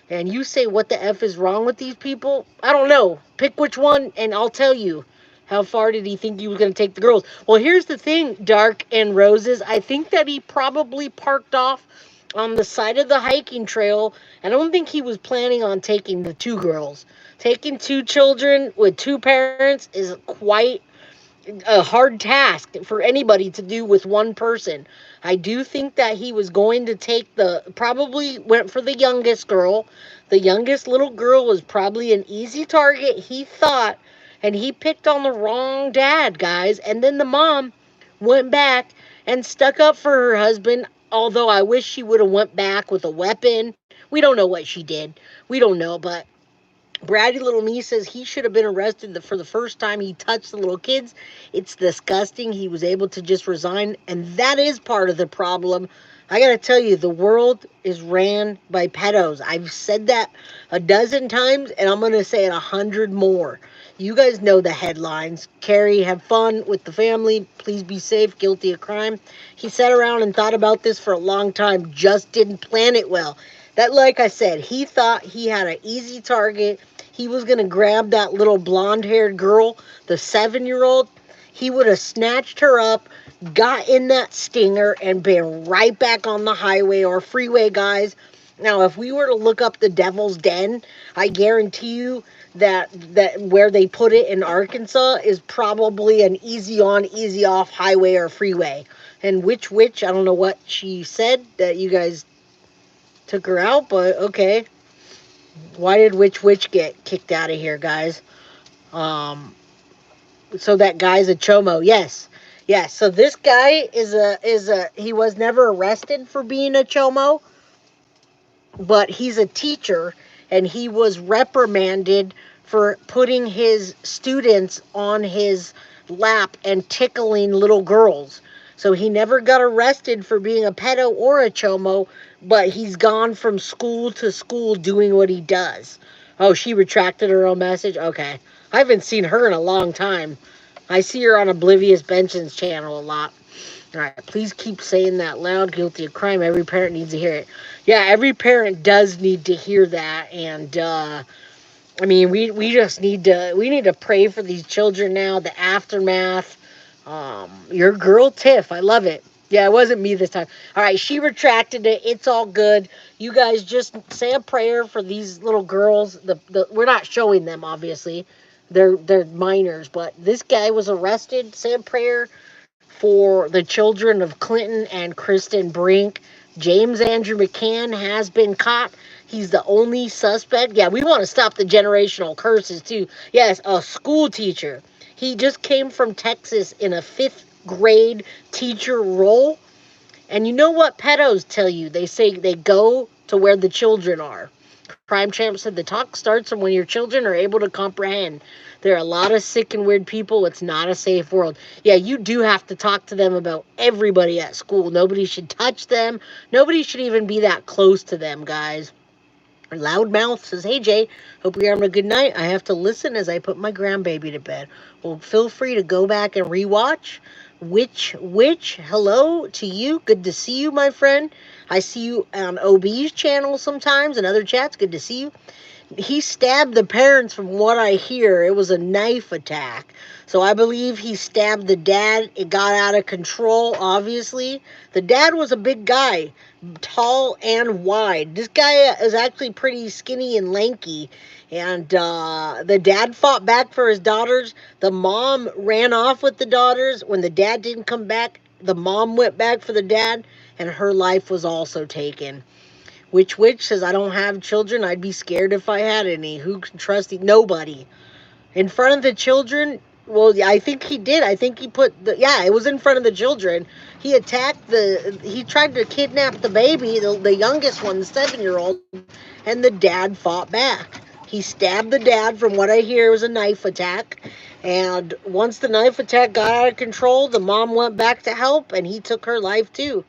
And you say, what the F is wrong with these people? I don't know. Pick which one, and I'll tell you. How far did he think he was going to take the girls? Well, here's the thing, Dark and Roses. I think that he probably parked off on the side of the hiking trail. I don't think he was planning on taking the 2 girls. Taking 2 children with 2 parents is quite a hard task for anybody to do with one person. I do think that he was going to take probably went for the youngest girl. The youngest little girl was probably an easy target, he thought, and he picked on the wrong dad, guys. And then the mom went back and stuck up for her husband, although I wish she would have went back with a weapon. We don't know what she did. We don't know, but Bratty Little Me says he should have been arrested for the first time he touched the little kids. It's disgusting. He was able to just resign, and that is part of the problem. I gotta tell you, the world is ran by pedos. I've said that a dozen times, and I'm gonna say it 100 more. You guys know the headlines. Carrie, have fun with the family. Please be safe. Guilty of crime. He sat around and thought about this for a long time, just didn't plan it well. That, like I said, he thought he had an easy target. He was going to grab that little blonde-haired girl, the 7-year-old. He would have snatched her up, got in that stinger, and been right back on the highway or freeway, guys. Now, if we were to look up the Devil's Den, I guarantee you that where they put it in Arkansas is probably an easy on, easy off highway or freeway. And which, I don't know what she said that you guys took her out, but okay. Why did Witch get kicked out of here, guys? So that guy's a chomo. Yes. Yes. So this guy he was never arrested for being a chomo, but he's a teacher and he was reprimanded for putting his students on his lap and tickling little girls. So he never got arrested for being a pedo or a chomo, but he's gone from school to school doing what he does. Oh, she retracted her own message? Okay. I haven't seen her in a long time. I see her on Oblivious Benson's channel a lot. All right, please keep saying that loud. Guilty of crime. Every parent needs to hear it. Yeah, every parent does need to hear that. And, I mean, we just need to pray for these children now, the aftermath. Your girl Tiff, I love it. Yeah, it wasn't me this time. All right, she retracted it. It's all good. You guys just say a prayer for these little girls. We're not showing them, obviously. They're minors, but this guy was arrested. Say a prayer for the children of Clinton and Kristen Brink. James Andrew McCann has been caught. He's the only suspect. Yeah, we want to stop the generational curses too. Yes, a school teacher. He just came from Texas in a 5th grade teacher role. And you know what pedos tell you? They say they go to where the children are. Crime Champ said the talk starts from when your children are able to comprehend. There are a lot of sick and weird people. It's not a safe world. Yeah, you do have to talk to them about everybody at school. Nobody should touch them. Nobody should even be that close to them, guys. Loudmouth says, "Hey Jay, hope you're having a good night. I have to listen as I put my grandbaby to bed. Well, feel free to go back and rewatch. Which, hello to you. Good to see you, my friend. I see you on OB's channel sometimes and other chats. Good to see you. He stabbed the parents, from what I hear. It was a knife attack. So I believe he stabbed the dad. It got out of control, obviously. The dad was a big guy, tall and wide. This guy is actually pretty skinny and lanky. And the dad fought back for his daughters. The mom ran off with the daughters. When the dad didn't come back, the mom went back for the dad, and her life was also taken. Which says, I don't have children. I'd be scared if I had any. Who can trust nobody? In front of the children? Well, yeah, I think he did. I think he put it was in front of the children. He tried to kidnap the baby, the youngest one, the 7-year-old, and the dad fought back. He stabbed the dad. From what I hear, it was a knife attack. And once the knife attack got out of control, the mom went back to help, and he took her life too.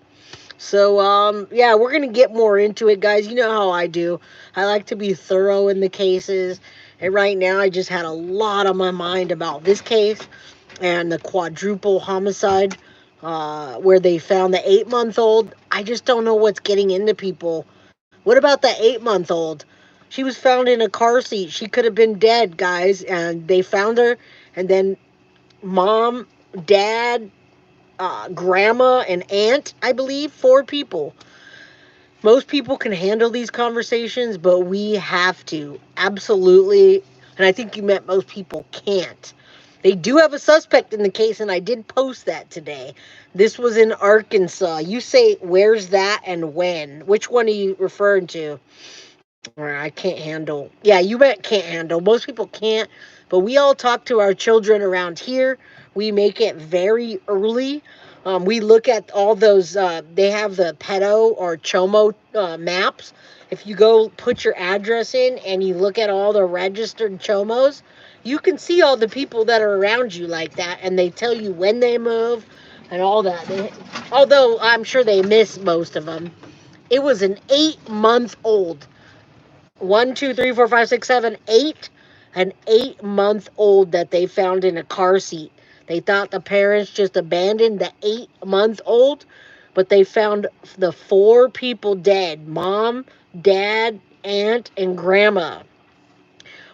So, yeah, we're going to get more into it, guys. You know how I do. I like to be thorough in the cases. And right now, I just had a lot on my mind about this case and the quadruple homicide where they found the 8-month-old. I just don't know what's getting into people. What about the 8-month-old? She was found in a car seat. She could have been dead, guys. And they found her. And then mom, dad, grandma, and aunt, I believe, 4 people. Most people can handle these conversations, but we have to. Absolutely. And I think you meant most people can't. They do have a suspect in the case, and I did post that today. This was in Arkansas. You say, where's that and when? Which one are you referring to? Or I can't handle. Yeah, you meant can't handle. Most people can't. But we all talk to our children around here. We make it very early. We look at all those, they have the pedo or chomo maps. If you go put your address in and you look at all the registered chomos, you can see all the people that are around you like that, and they tell you when they move and all that. Although I'm sure they miss most of them. It was an 8-month-old. 1, 2, 3, 4, 5, 6, 7, 8. An 8-month-old that they found in a car seat. They thought the parents just abandoned the 8-month-old, but they found the 4 people dead. Mom, dad, aunt, and grandma.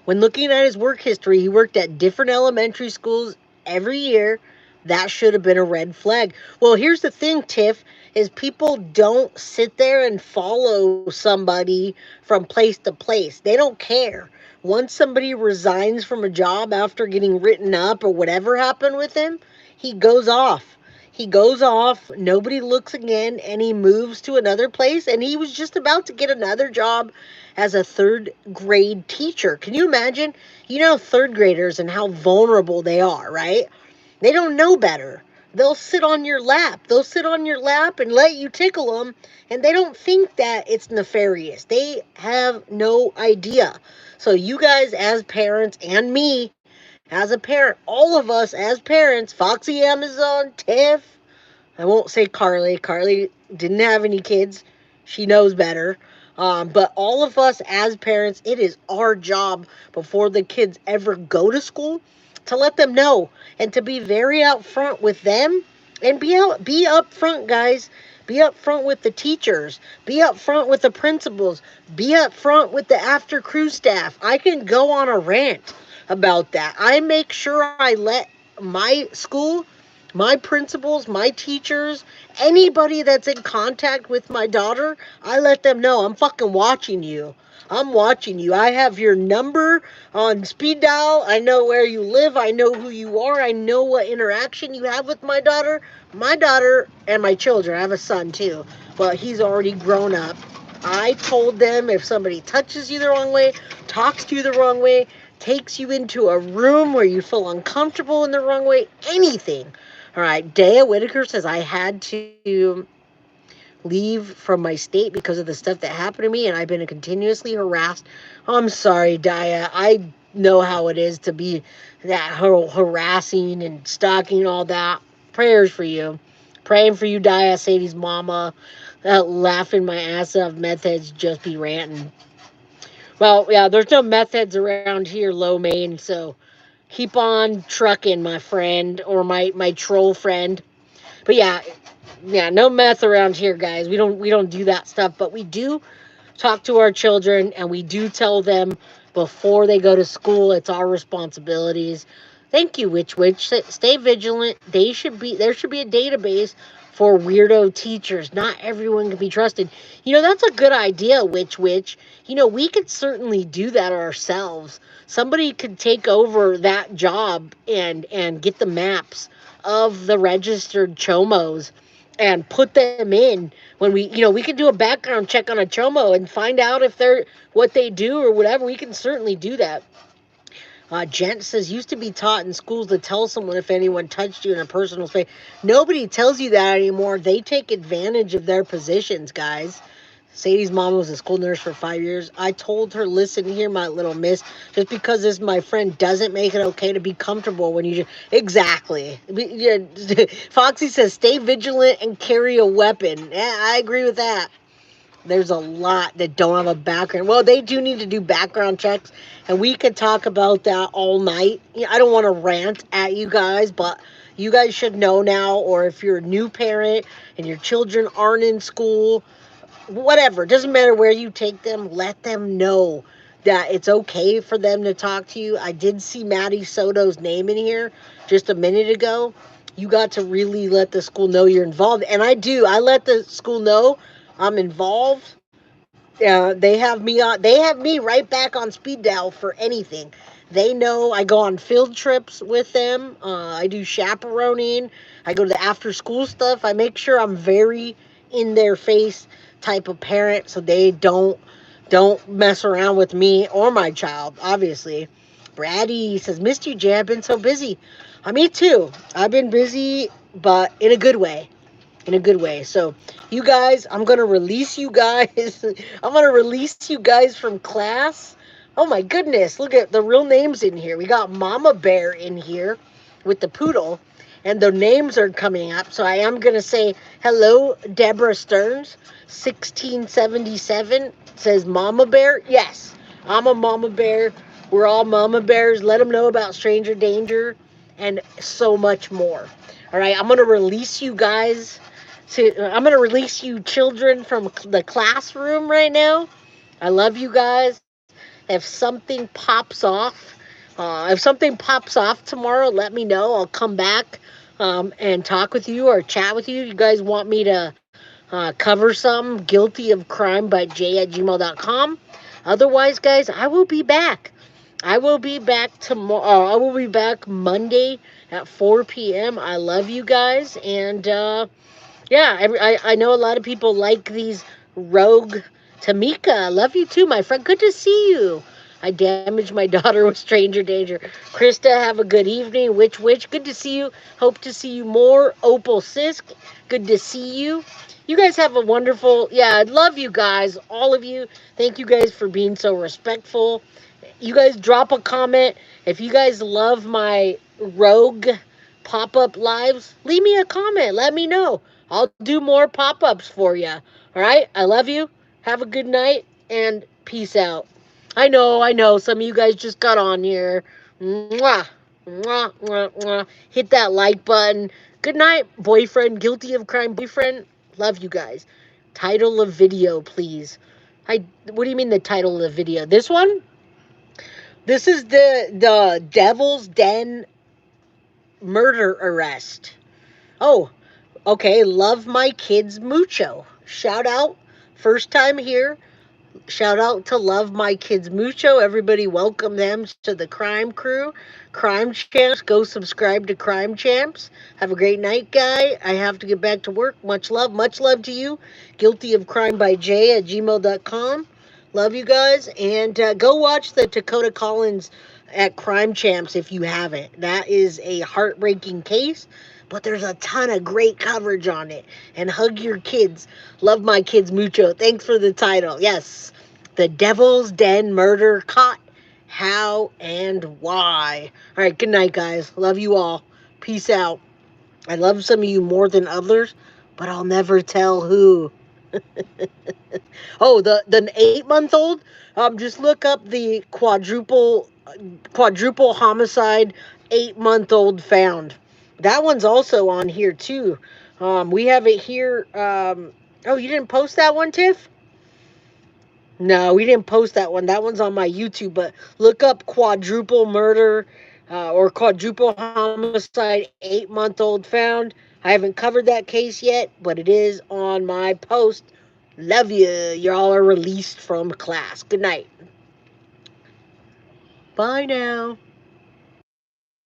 When looking at his work history, he worked at different elementary schools every year. That should have been a red flag. Well, here's the thing, Tiff, is people don't sit there and follow somebody from place to place. They don't care. Once somebody resigns from a job after getting written up or whatever happened with him, he goes off. He goes off, nobody looks again, and he moves to another place. And he was just about to get another job as a 3rd grade teacher. Can you imagine? You know, 3rd graders and how vulnerable they are, right? They don't know better. They'll sit on your lap. They'll sit on your lap and let you tickle them, and they don't think that it's nefarious. They have no idea. So you guys as parents, and me as a parent, all of us as parents, Foxy Amazon, Tiff, I won't say Carly. Carly didn't have any kids. She knows better. But all of us as parents, it is our job before the kids ever go to school to let them know and to be very upfront with them and be upfront, guys. Be upfront with the teachers. Be upfront with the principals. Be upfront with the after crew staff. I can go on a rant about that. I make sure I let my school, my principals, my teachers, anybody that's in contact with my daughter, I let them know I'm fucking watching you. I'm watching you. I have your number on speed dial. I know where you live. I know who you are. I know what interaction you have with my daughter. My daughter and my children. I have a son too, but he's already grown up. I told them if somebody touches you the wrong way, talks to you the wrong way, takes you into a room where you feel uncomfortable in the wrong way, anything. All right, Daya Whitaker says, I had to leave from my state because of the stuff that happened to me, and I've been continuously harassed. I'm sorry, Daya. I know how it is to be that harassing and stalking and all that. Prayers for you. Praying for you, Daya, Sadie's mama. Laughing my ass off. Meth heads just be ranting. Well, yeah, there's no meth heads around here, low main, so keep on trucking, my friend, or my troll friend. But yeah, no meth around here, guys. We don't do that stuff, but we do talk to our children and we do tell them before they go to school it's our responsibilities. Thank you, Witch. Stay vigilant. There should be a database for weirdo teachers. Not everyone can be trusted. That's a good idea, Witch. We could certainly do that ourselves. Somebody could take over that job and get the maps of the registered chomos and put them in when we can do a background check on a chomo and find out if they're what they do or whatever. We can certainly do that. Gent says, used to be taught in schools to tell someone if anyone touched you in a personal space. Nobody tells you that anymore. They take advantage of their positions, guys. Sadie's mom was a school nurse for 5 years. I told her, listen here, my little miss, just because this is my friend doesn't make it okay to be comfortable when you just... Exactly. Foxy says, stay vigilant and carry a weapon. Yeah, I agree with that. There's a lot that don't have a background. Well, they do need to do background checks, and we could talk about that all night. I don't want to rant at you guys, but you guys should know now, or if you're a new parent and your children aren't in school, whatever, doesn't matter where you take them, let them know that it's okay for them to talk to you. I did see Maddie Soto's name in here just a minute ago. You got to really let the school know you're involved, and I let the school know I'm involved. They have me on. They have me right back on speed dial for anything. They know I go on field trips with them. I do chaperoning. I go to the after school stuff. I make sure I'm very in their face type of parent, so they don't mess around with me or my child. Obviously, Brady says, "Missed you, Jay. I've been so busy." Me too. I've been busy, but in a good way. In a good way. So, you guys, I'm going to release you guys. I'm going to release you guys from class. Oh my goodness. Look at the real names in here. We got Mama Bear in here with the poodle, and the names are coming up. So I am going to say hello, Deborah Stearns. 1677 says Mama Bear. Yes, I'm a Mama Bear. We're all Mama Bears. Let them know about stranger danger and so much more. All right, I'm going to release you guys. I'm going to release you children from the classroom right now. I love you guys. If something pops off tomorrow, let me know. I'll come back and talk with you or chat with you. You guys want me to cover some guilty of crime by j@gmail.com. Otherwise, guys, I will be back. I will be back tomorrow. I will be back Monday at 4 p.m. I love you guys. And I know a lot of people like these rogue. Tamika, love you too, my friend. Good to see you. I damaged my daughter with stranger danger. Krista, have a good evening. Witch, good to see you. Hope to see you more. Opal Sisk, good to see you. You guys have a wonderful, I love you guys, all of you. Thank you guys for being so respectful. You guys drop a comment. If you guys love my rogue pop-up lives, leave me a comment. Let me know. I'll do more pop-ups for you. All right? I love you. Have a good night and peace out. I know. Some of you guys just got on here. Mwah. Mwah, mwah, mwah. Hit that like button. Good night, boyfriend. Guilty of crime boyfriend. Love you guys. Title of video, please. What do you mean the title of the video? This one? This is the Devil's Den murder arrest. Oh, okay. Love my kids mucho. Shout out. First time here. Shout out to Love My Kids Mucho. Everybody welcome them to the Crime Crew. Crime Champs, go subscribe to Crime Champs. Have a great night, guy. I have to get back to work. Much love to you. Guilty of Crime by j@gmail.com. Love you guys. And go watch the Dakota Collins at Crime Champs if you haven't. That is a heartbreaking case, but there's a ton of great coverage on it. And hug your kids. Love my kids mucho. Thanks for the title. Yes. The Devil's Den murder caught. How and why. All right. Good night, guys. Love you all. Peace out. I love some of you more than others, but I'll never tell who. Oh, the 8-month-old. Just look up the quadruple homicide 8-month-old found. That one's also on here too. We have it here. Oh, you didn't post that one, Tiff? No, we didn't post that one. That one's on my YouTube. But look up quadruple murder or quadruple homicide 8-month-old found. I haven't covered that case yet, but it is on my post. Love you. Y'all are released from class. Good night. Bye now.